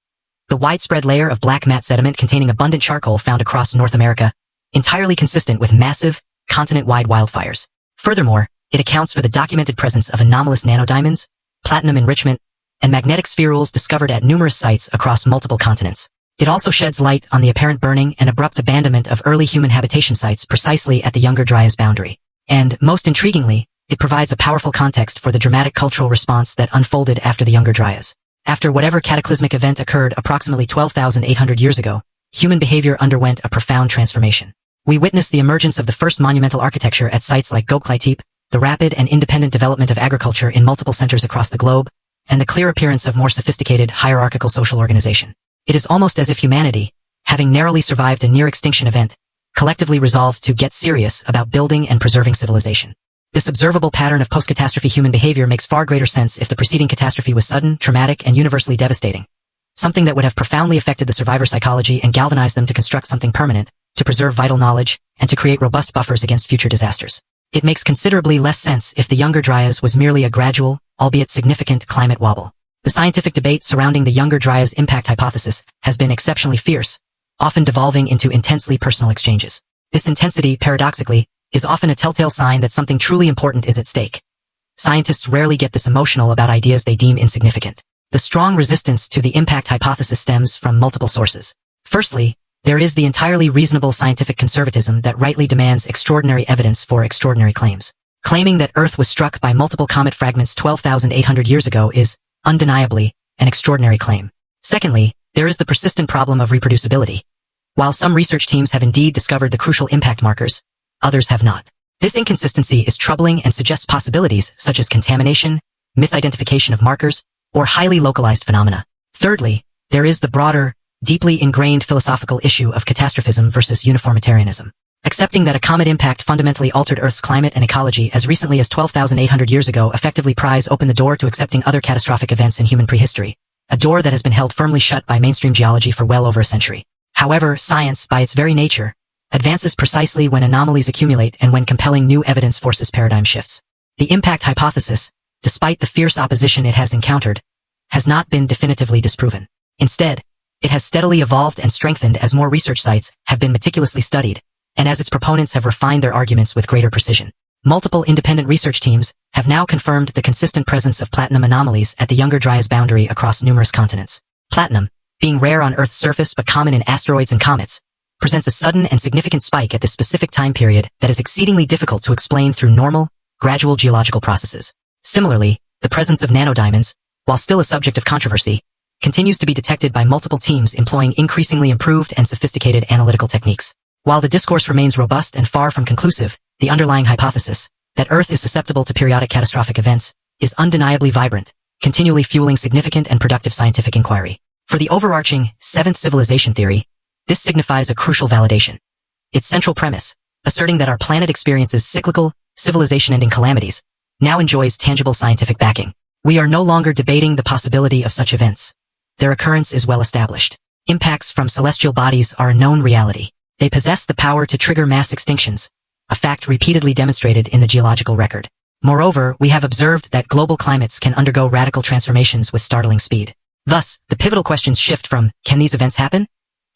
The widespread layer of black matte sediment containing abundant charcoal found across North America, entirely consistent with massive, continent-wide wildfires. Furthermore, it accounts for the documented presence of anomalous nanodiamonds, platinum enrichment, and magnetic spherules discovered at numerous sites across multiple continents. It also sheds light on the apparent burning and abrupt abandonment of early human habitation sites precisely at the Younger Dryas boundary. And, most intriguingly, it provides a powerful context for the dramatic cultural response that unfolded after the Younger Dryas. After whatever cataclysmic event occurred approximately 12,800 years ago, human behavior underwent a profound transformation. We witnessed the emergence of the first monumental architecture at sites like Göbekli Tepe, the rapid and independent development of agriculture in multiple centers across the globe, and the clear appearance of more sophisticated, hierarchical social organization. It is almost as if humanity, having narrowly survived a near-extinction event, collectively resolved to get serious about building and preserving civilization. This observable pattern of post-catastrophe human behavior makes far greater sense if the preceding catastrophe was sudden, traumatic, and universally devastating. Something that would have profoundly affected the survivor psychology and galvanized them to construct something permanent, to preserve vital knowledge, and to create robust buffers against future disasters. It makes considerably less sense if the Younger Dryas was merely a gradual, albeit significant, climate wobble. The scientific debate surrounding the Younger Dryas impact hypothesis has been exceptionally fierce, often devolving into intensely personal exchanges. This intensity, paradoxically, is often a telltale sign that something truly important is at stake. Scientists rarely get this emotional about ideas they deem insignificant. The strong resistance to the impact hypothesis stems from multiple sources. Firstly, there is the entirely reasonable scientific conservatism that rightly demands extraordinary evidence for extraordinary claims. Claiming that Earth was struck by multiple comet fragments 12,800 years ago is, undeniably, an extraordinary claim. Secondly, there is the persistent problem of reproducibility. While some research teams have indeed discovered the crucial impact markers, others have not. This inconsistency is troubling and suggests possibilities such as contamination, misidentification of markers, or highly localized phenomena. Thirdly, there is the broader, deeply ingrained philosophical issue of catastrophism versus uniformitarianism. Accepting that a comet impact fundamentally altered Earth's climate and ecology as recently as 12,800 years ago effectively pries open the door to accepting other catastrophic events in human prehistory, a door that has been held firmly shut by mainstream geology for well over a century. However, science, by its very nature, advances precisely when anomalies accumulate and when compelling new evidence forces paradigm shifts. The impact hypothesis, despite the fierce opposition it has encountered, has not been definitively disproven. Instead, it has steadily evolved and strengthened as more research sites have been meticulously studied, and as its proponents have refined their arguments with greater precision. Multiple independent research teams have now confirmed the consistent presence of platinum anomalies at the Younger Dryas boundary across numerous continents. Platinum, being rare on Earth's surface but common in asteroids and comets, presents a sudden and significant spike at this specific time period that is exceedingly difficult to explain through normal, gradual geological processes. Similarly, the presence of nanodiamonds, while still a subject of controversy, continues to be detected by multiple teams employing increasingly improved and sophisticated analytical techniques. While the discourse remains robust and far from conclusive, the underlying hypothesis, that Earth is susceptible to periodic catastrophic events, is undeniably vibrant, continually fueling significant and productive scientific inquiry. For the overarching seventh civilization theory, this signifies a crucial validation. Its central premise, asserting that our planet experiences cyclical, civilization-ending calamities, now enjoys tangible scientific backing. We are no longer debating the possibility of such events. Their occurrence is well established. Impacts from celestial bodies are a known reality. They possess the power to trigger mass extinctions, a fact repeatedly demonstrated in the geological record. Moreover, we have observed that global climates can undergo radical transformations with startling speed. Thus, the pivotal questions shift from, can these events happen?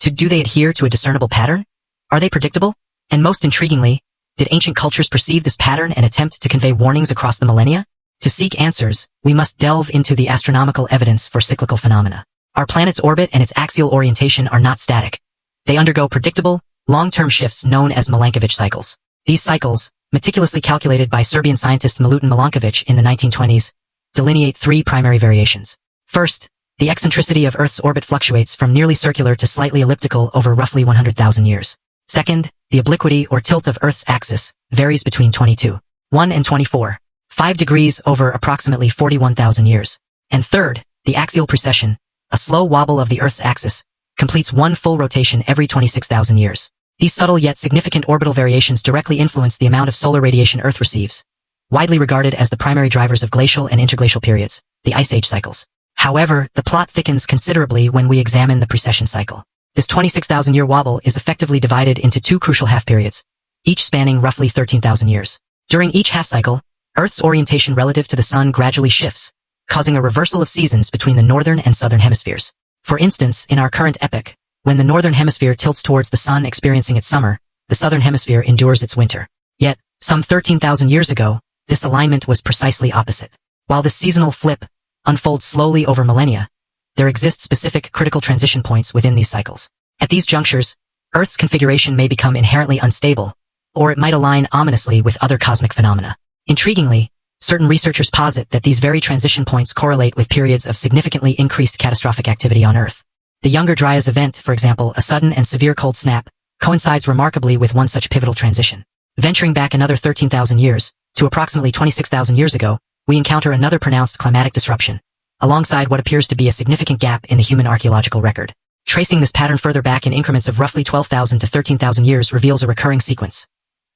To do they adhere to a discernible pattern? Are they predictable? And most intriguingly, did ancient cultures perceive this pattern and attempt to convey warnings across the millennia? To seek answers, we must delve into the astronomical evidence for cyclical phenomena. Our planet's orbit and its axial orientation are not static. They undergo predictable, long-term shifts known as Milankovitch cycles. These cycles, meticulously calculated by Serbian scientist Milutin Milanković in the 1920s, delineate three primary variations. First, the eccentricity of Earth's orbit fluctuates from nearly circular to slightly elliptical over roughly 100,000 years. Second, the obliquity or tilt of Earth's axis varies between 22.1 and 24.5 degrees over approximately 41,000 years. And third, the axial precession, a slow wobble of the Earth's axis, completes one full rotation every 26,000 years. These subtle yet significant orbital variations directly influence the amount of solar radiation Earth receives, widely regarded as the primary drivers of glacial and interglacial periods, the Ice Age cycles. However, the plot thickens considerably when we examine the precession cycle. This 26,000-year wobble is effectively divided into two crucial half-periods, each spanning roughly 13,000 years. During each half-cycle, Earth's orientation relative to the sun gradually shifts, causing a reversal of seasons between the northern and southern hemispheres. For instance, in our current epoch, when the northern hemisphere tilts towards the sun experiencing its summer, the southern hemisphere endures its winter. Yet, some 13,000 years ago, this alignment was precisely opposite. While this seasonal flip unfolds slowly over millennia, there exist specific critical transition points within these cycles. At these junctures, Earth's configuration may become inherently unstable, or it might align ominously with other cosmic phenomena. Intriguingly, certain researchers posit that these very transition points correlate with periods of significantly increased catastrophic activity on Earth. The Younger Dryas event, for example, a sudden and severe cold snap, coincides remarkably with one such pivotal transition. Venturing back another 13,000 years, to approximately 26,000 years ago, we encounter another pronounced climatic disruption, alongside what appears to be a significant gap in the human archaeological record. Tracing this pattern further back in increments of roughly 12,000 to 13,000 years reveals a recurring sequence.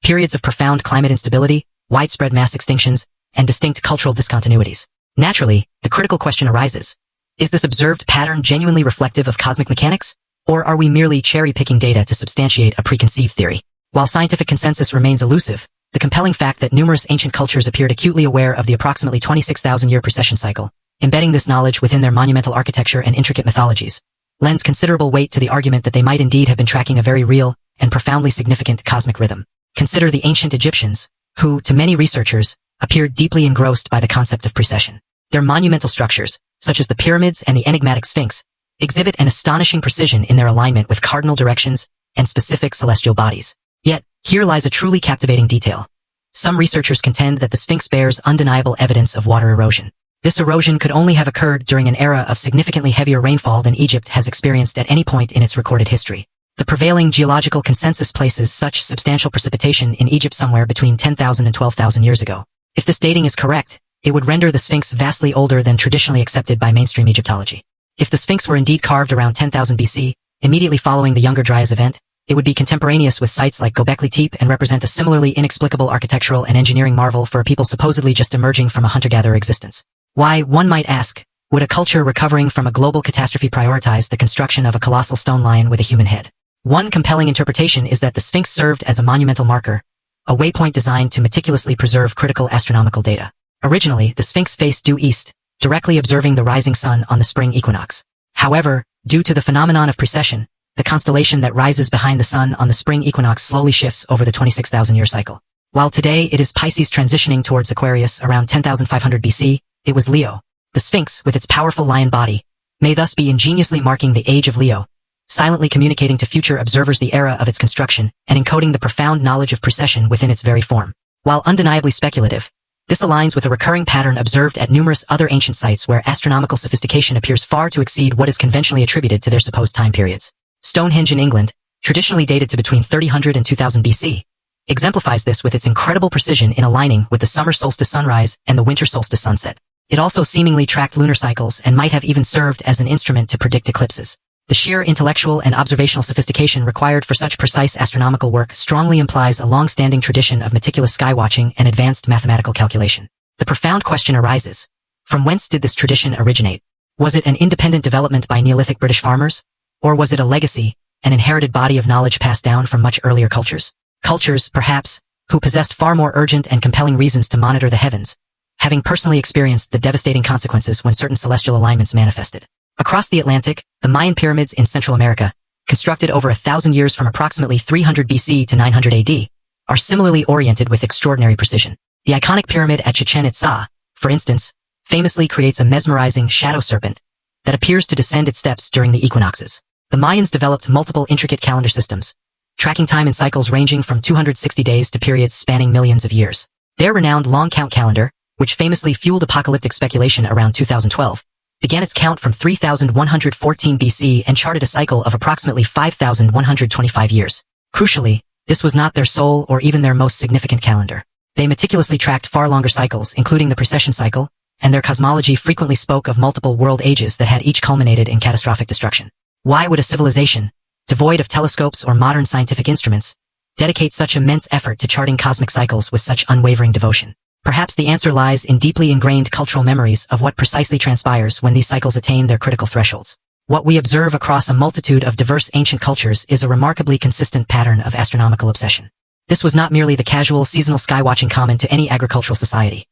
Periods of profound climate instability, widespread mass extinctions, and distinct cultural discontinuities. Naturally, the critical question arises. Is this observed pattern genuinely reflective of cosmic mechanics? Or are we merely cherry-picking data to substantiate a preconceived theory? While scientific consensus remains elusive, the compelling fact that numerous ancient cultures appeared acutely aware of the approximately 26,000-year precession cycle, embedding this knowledge within their monumental architecture and intricate mythologies, lends considerable weight to the argument that they might indeed have been tracking a very real and profoundly significant cosmic rhythm. Consider the ancient Egyptians, who, to many researchers, appeared deeply engrossed by the concept of precession. Their monumental structures, such as the pyramids and the enigmatic Sphinx, exhibit an astonishing precision in their alignment with cardinal directions and specific celestial bodies. Yet, here lies a truly captivating detail. Some researchers contend that the Sphinx bears undeniable evidence of water erosion. This erosion could only have occurred during an era of significantly heavier rainfall than Egypt has experienced at any point in its recorded history. The prevailing geological consensus places such substantial precipitation in Egypt somewhere between 10,000 and 12,000 years ago. If this dating is correct, it would render the Sphinx vastly older than traditionally accepted by mainstream Egyptology. If the Sphinx were indeed carved around 10,000 BC, immediately following the Younger Dryas event, it would be contemporaneous with sites like Göbekli Tepe and represent a similarly inexplicable architectural and engineering marvel for a people supposedly just emerging from a hunter-gatherer existence. Why, one might ask, would a culture recovering from a global catastrophe prioritize the construction of a colossal stone lion with a human head? One compelling interpretation is that the Sphinx served as a monumental marker, a waypoint designed to meticulously preserve critical astronomical data. Originally, the Sphinx faced due east, directly observing the rising sun on the spring equinox. However, due to the phenomenon of precession, the constellation that rises behind the sun on the spring equinox slowly shifts over the 26,000-year cycle. While today it is Pisces transitioning towards Aquarius around 10,500 BC, it was Leo. The Sphinx, with its powerful lion body, may thus be ingeniously marking the age of Leo, silently communicating to future observers the era of its construction and encoding the profound knowledge of precession within its very form. While undeniably speculative, this aligns with a recurring pattern observed at numerous other ancient sites where astronomical sophistication appears far to exceed what is conventionally attributed to their supposed time periods. Stonehenge in England, traditionally dated to between 3000 and 2000 BC, exemplifies this with its incredible precision in aligning with the summer solstice sunrise and the winter solstice sunset. It also seemingly tracked lunar cycles and might have even served as an instrument to predict eclipses. The sheer intellectual and observational sophistication required for such precise astronomical work strongly implies a long-standing tradition of meticulous skywatching and advanced mathematical calculation. The profound question arises, from whence did this tradition originate? Was it an independent development by Neolithic British farmers? Or was it a legacy, an inherited body of knowledge passed down from much earlier cultures? Cultures, perhaps, who possessed far more urgent and compelling reasons to monitor the heavens, having personally experienced the devastating consequences when certain celestial alignments manifested. Across the Atlantic, the Mayan pyramids in Central America, constructed over 1,000 years from approximately 300 BC to 900 AD, are similarly oriented with extraordinary precision. The iconic pyramid at Chichen Itza, for instance, famously creates a mesmerizing shadow serpent that appears to descend its steps during the equinoxes. The Mayans developed multiple intricate calendar systems, tracking time in cycles ranging from 260 days to periods spanning millions of years. Their renowned long count calendar, which famously fueled apocalyptic speculation around 2012, began its count from 3114 BC and charted a cycle of approximately 5125 years. Crucially, this was not their sole or even their most significant calendar. They meticulously tracked far longer cycles, including the precession cycle, and their cosmology frequently spoke of multiple world ages that had each culminated in catastrophic destruction. Why would a civilization, devoid of telescopes or modern scientific instruments, dedicate such immense effort to charting cosmic cycles with such unwavering devotion? Perhaps the answer lies in deeply ingrained cultural memories of what precisely transpires when these cycles attain their critical thresholds. What we observe across a multitude of diverse ancient cultures is a remarkably consistent pattern of astronomical obsession. This was not merely the casual, seasonal sky-watching common to any agricultural society.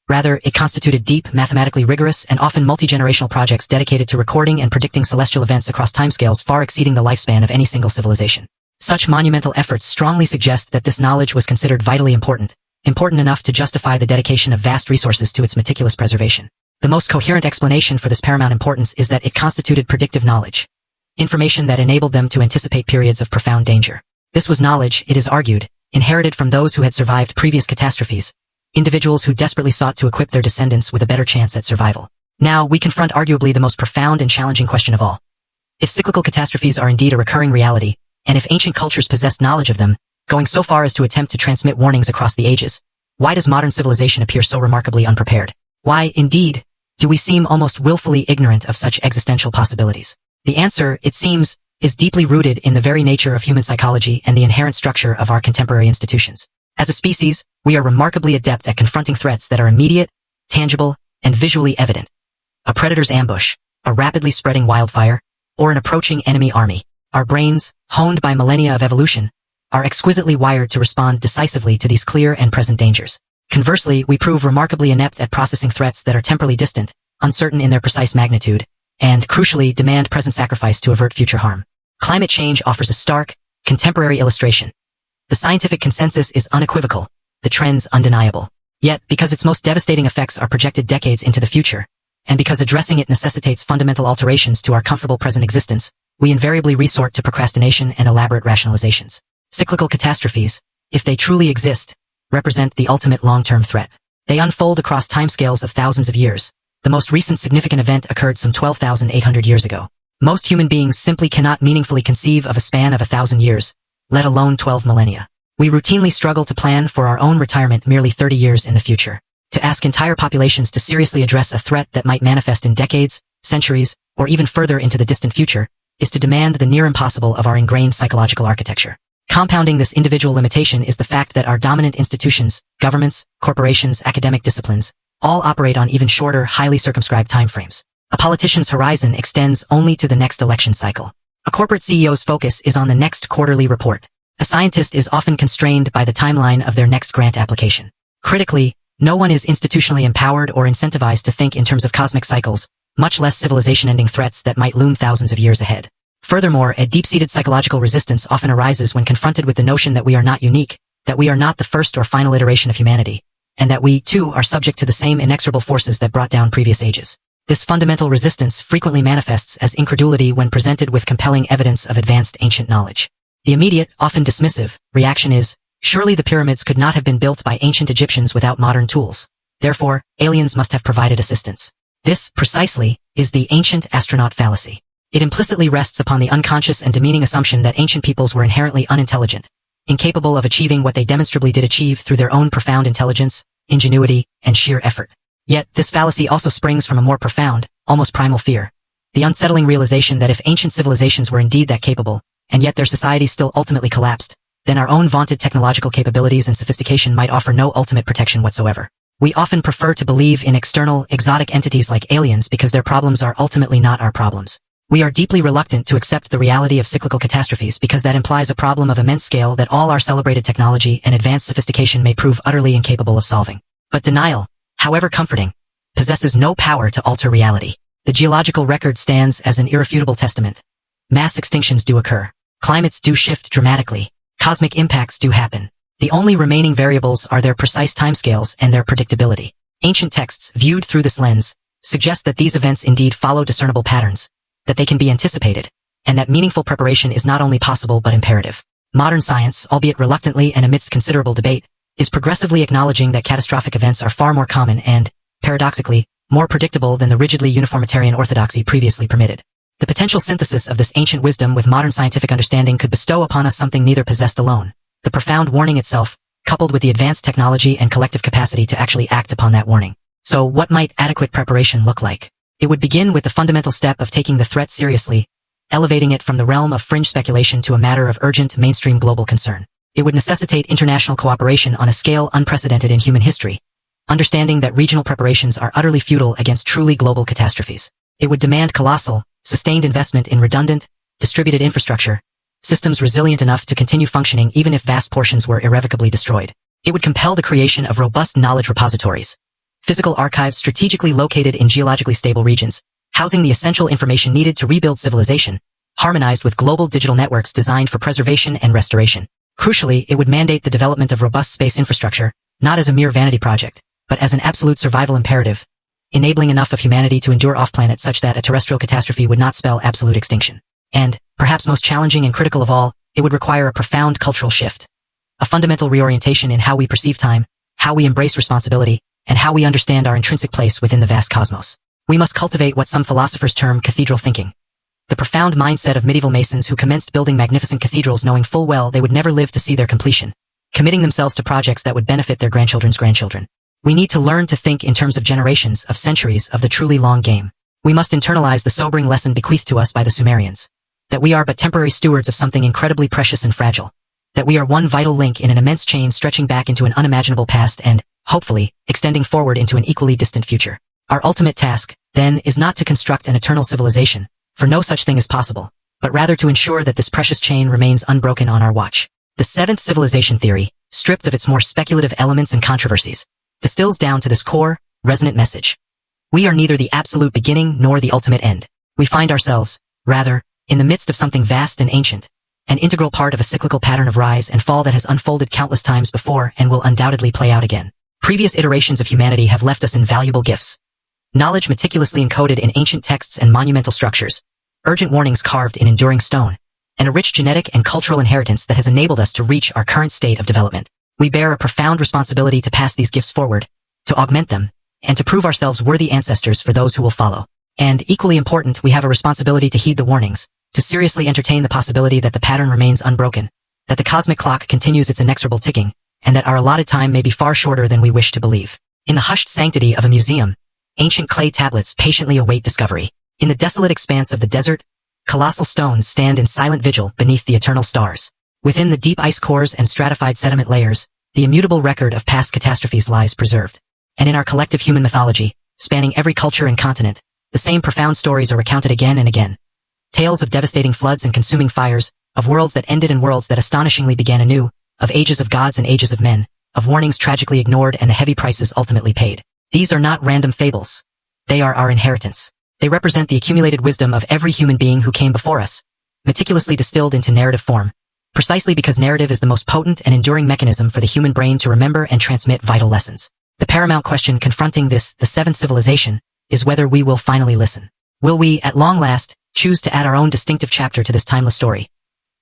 Rather, it constituted deep, mathematically rigorous, and often multi-generational projects dedicated to recording and predicting celestial events across timescales far exceeding the lifespan of any single civilization. Such monumental efforts strongly suggest that this knowledge was considered vitally important enough to justify the dedication of vast resources to its meticulous preservation. The most coherent explanation for this paramount importance is that it constituted predictive knowledge, information that enabled them to anticipate periods of profound danger. This was knowledge, it is argued, inherited from those who had survived previous catastrophes, individuals who desperately sought to equip their descendants with a better chance at survival. Now, we confront arguably the most profound and challenging question of all. If cyclical catastrophes are indeed a recurring reality, and if ancient cultures possessed knowledge of them, going so far as to attempt to transmit warnings across the ages, why does modern civilization appear so remarkably unprepared? Why, indeed, do we seem almost willfully ignorant of such existential possibilities? The answer, it seems, is deeply rooted in the very nature of human psychology and the inherent structure of our contemporary institutions. As a species, we are remarkably adept at confronting threats that are immediate, tangible, and visually evident. A predator's ambush, a rapidly spreading wildfire, or an approaching enemy army. Our brains, honed by millennia of evolution, are exquisitely wired to respond decisively to these clear and present dangers. Conversely, we prove remarkably inept at processing threats that are temporally distant, uncertain in their precise magnitude, and, crucially, demand present sacrifice to avert future harm. Climate change offers a stark, contemporary illustration. The scientific consensus is unequivocal, the trends undeniable. Yet, because its most devastating effects are projected decades into the future, and because addressing it necessitates fundamental alterations to our comfortable present existence, we invariably resort to procrastination and elaborate rationalizations. Cyclical catastrophes, if they truly exist, represent the ultimate long-term threat. They unfold across timescales of thousands of years. The most recent significant event occurred some 12,800 years ago. Most human beings simply cannot meaningfully conceive of a span of 1,000 years, let alone 12 millennia. We routinely struggle to plan for our own retirement merely 30 years in the future. To ask entire populations to seriously address a threat that might manifest in decades, centuries, or even further into the distant future, is to demand the near impossible of our ingrained psychological architecture. Compounding this individual limitation is the fact that our dominant institutions, governments, corporations, academic disciplines, all operate on even shorter, highly circumscribed timeframes. A politician's horizon extends only to the next election cycle. A corporate CEO's focus is on the next quarterly report. A scientist is often constrained by the timeline of their next grant application. Critically, no one is institutionally empowered or incentivized to think in terms of cosmic cycles, much less civilization-ending threats that might loom thousands of years ahead. Furthermore, a deep-seated psychological resistance often arises when confronted with the notion that we are not unique, that we are not the first or final iteration of humanity, and that we, too, are subject to the same inexorable forces that brought down previous ages. This fundamental resistance frequently manifests as incredulity when presented with compelling evidence of advanced ancient knowledge. The immediate, often dismissive, reaction is, surely the pyramids could not have been built by ancient Egyptians without modern tools. Therefore, aliens must have provided assistance. This, precisely, is the ancient astronaut fallacy. It implicitly rests upon the unconscious and demeaning assumption that ancient peoples were inherently unintelligent, incapable of achieving what they demonstrably did achieve through their own profound intelligence, ingenuity, and sheer effort. Yet, this fallacy also springs from a more profound, almost primal fear. The unsettling realization that if ancient civilizations were indeed that capable, and yet their societies still ultimately collapsed, then our own vaunted technological capabilities and sophistication might offer no ultimate protection whatsoever. We often prefer to believe in external, exotic entities like aliens because their problems are ultimately not our problems. We are deeply reluctant to accept the reality of cyclical catastrophes because that implies a problem of immense scale that all our celebrated technology and advanced sophistication may prove utterly incapable of solving. But denial, however comforting, possesses no power to alter reality. The geological record stands as an irrefutable testament. Mass extinctions do occur. Climates do shift dramatically. Cosmic impacts do happen. The only remaining variables are their precise timescales and their predictability. Ancient texts, viewed through this lens, suggest that these events indeed follow discernible patterns, that they can be anticipated, and that meaningful preparation is not only possible but imperative. Modern science, albeit reluctantly and amidst considerable debate, is progressively acknowledging that catastrophic events are far more common and, paradoxically, more predictable than the rigidly uniformitarian orthodoxy previously permitted. The potential synthesis of this ancient wisdom with modern scientific understanding could bestow upon us something neither possessed alone: the profound warning itself, coupled with the advanced technology and collective capacity to actually act upon that warning. So what might adequate preparation look like? It would begin with the fundamental step of taking the threat seriously, elevating it from the realm of fringe speculation to a matter of urgent mainstream global concern. It would necessitate international cooperation on a scale unprecedented in human history, understanding that regional preparations are utterly futile against truly global catastrophes. It would demand colossal, sustained investment in redundant, distributed infrastructure, systems resilient enough to continue functioning even if vast portions were irrevocably destroyed. It would compel the creation of robust knowledge repositories, physical archives strategically located in geologically stable regions, housing the essential information needed to rebuild civilization, harmonized with global digital networks designed for preservation and restoration. Crucially, it would mandate the development of robust space infrastructure, not as a mere vanity project, but as an absolute survival imperative, enabling enough of humanity to endure off-planet such that a terrestrial catastrophe would not spell absolute extinction. And, perhaps most challenging and critical of all, it would require a profound cultural shift. A fundamental reorientation in how we perceive time, how we embrace responsibility, and how we understand our intrinsic place within the vast cosmos. We must cultivate what some philosophers term cathedral thinking. The profound mindset of medieval masons who commenced building magnificent cathedrals knowing full well they would never live to see their completion, committing themselves to projects that would benefit their grandchildren's grandchildren. We need to learn to think in terms of generations, of centuries, of the truly long game. We must internalize the sobering lesson bequeathed to us by the Sumerians, that we are but temporary stewards of something incredibly precious and fragile, that we are one vital link in an immense chain stretching back into an unimaginable past and, hopefully, extending forward into an equally distant future. Our ultimate task, then, is not to construct an eternal civilization, for no such thing is possible, but rather to ensure that this precious chain remains unbroken on our watch. The seventh civilization theory, stripped of its more speculative elements and controversies, distills down to this core, resonant message. We are neither the absolute beginning nor the ultimate end. We find ourselves, rather, in the midst of something vast and ancient, an integral part of a cyclical pattern of rise and fall that has unfolded countless times before and will undoubtedly play out again. Previous iterations of humanity have left us invaluable gifts. Knowledge meticulously encoded in ancient texts and monumental structures, urgent warnings carved in enduring stone, and a rich genetic and cultural inheritance that has enabled us to reach our current state of development. We bear a profound responsibility to pass these gifts forward, to augment them, and to prove ourselves worthy ancestors for those who will follow. And, equally important, we have a responsibility to heed the warnings, to seriously entertain the possibility that the pattern remains unbroken, that the cosmic clock continues its inexorable ticking, and that our allotted time may be far shorter than we wish to believe. In the hushed sanctity of a museum, ancient clay tablets patiently await discovery. In the desolate expanse of the desert, colossal stones stand in silent vigil beneath the eternal stars. Within the deep ice cores and stratified sediment layers, the immutable record of past catastrophes lies preserved. And in our collective human mythology, spanning every culture and continent, the same profound stories are recounted again and again. Tales of devastating floods and consuming fires, of worlds that ended and worlds that astonishingly began anew, of ages of gods and ages of men, of warnings tragically ignored and the heavy prices ultimately paid. These are not random fables. They are our inheritance. They represent the accumulated wisdom of every human being who came before us, meticulously distilled into narrative form, precisely because narrative is the most potent and enduring mechanism for the human brain to remember and transmit vital lessons. The paramount question confronting the seventh civilization, is whether we will finally listen. Will we, at long last, choose to add our own distinctive chapter to this timeless story?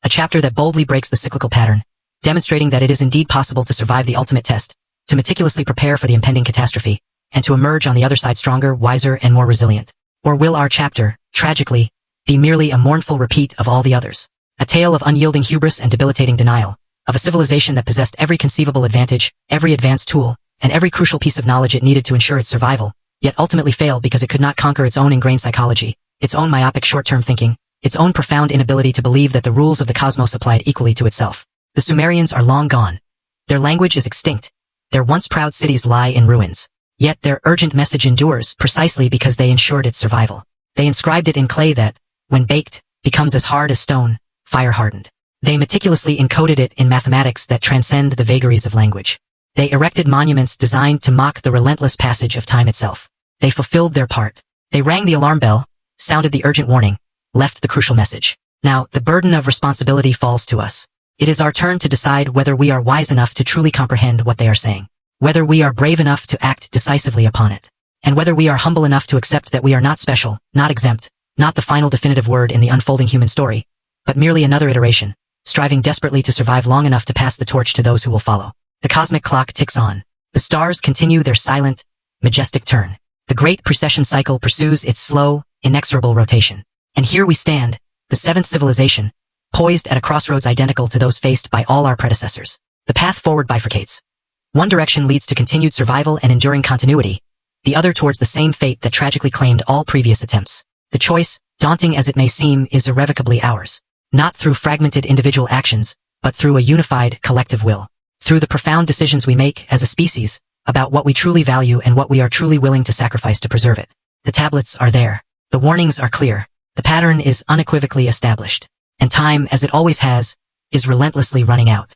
A chapter that boldly breaks the cyclical pattern, demonstrating that it is indeed possible to survive the ultimate test, to meticulously prepare for the impending catastrophe, and to emerge on the other side stronger, wiser, and more resilient. Or will our chapter, tragically, be merely a mournful repeat of all the others? A tale of unyielding hubris and debilitating denial, of a civilization that possessed every conceivable advantage, every advanced tool, and every crucial piece of knowledge it needed to ensure its survival, yet ultimately failed because it could not conquer its own ingrained psychology, its own myopic short-term thinking, its own profound inability to believe that the rules of the cosmos applied equally to itself. The Sumerians are long gone. Their language is extinct. Their once proud cities lie in ruins. Yet their urgent message endures precisely because they ensured its survival. They inscribed it in clay that, when baked, becomes as hard as stone, fire-hardened. They meticulously encoded it in mathematics that transcend the vagaries of language. They erected monuments designed to mock the relentless passage of time itself. They fulfilled their part. They rang the alarm bell, sounded the urgent warning, left the crucial message. Now, the burden of responsibility falls to us. It is our turn to decide whether we are wise enough to truly comprehend what they are saying, whether we are brave enough to act decisively upon it, and whether we are humble enough to accept that we are not special, not exempt, not the final definitive word in the unfolding human story, but merely another iteration, striving desperately to survive long enough to pass the torch to those who will follow. The cosmic clock ticks on. The stars continue their silent, majestic turn. The great precession cycle pursues its slow, inexorable rotation. And here we stand, the seventh civilization, poised at a crossroads identical to those faced by all our predecessors. The path forward bifurcates. One direction leads to continued survival and enduring continuity, the other towards the same fate that tragically claimed all previous attempts. The choice, daunting as it may seem, is irrevocably ours. Not through fragmented individual actions, but through a unified, collective will. Through the profound decisions we make as a species, about what we truly value and what we are truly willing to sacrifice to preserve it. The tablets are there. The warnings are clear. The pattern is unequivocally established. and time, as it always has, is relentlessly running out.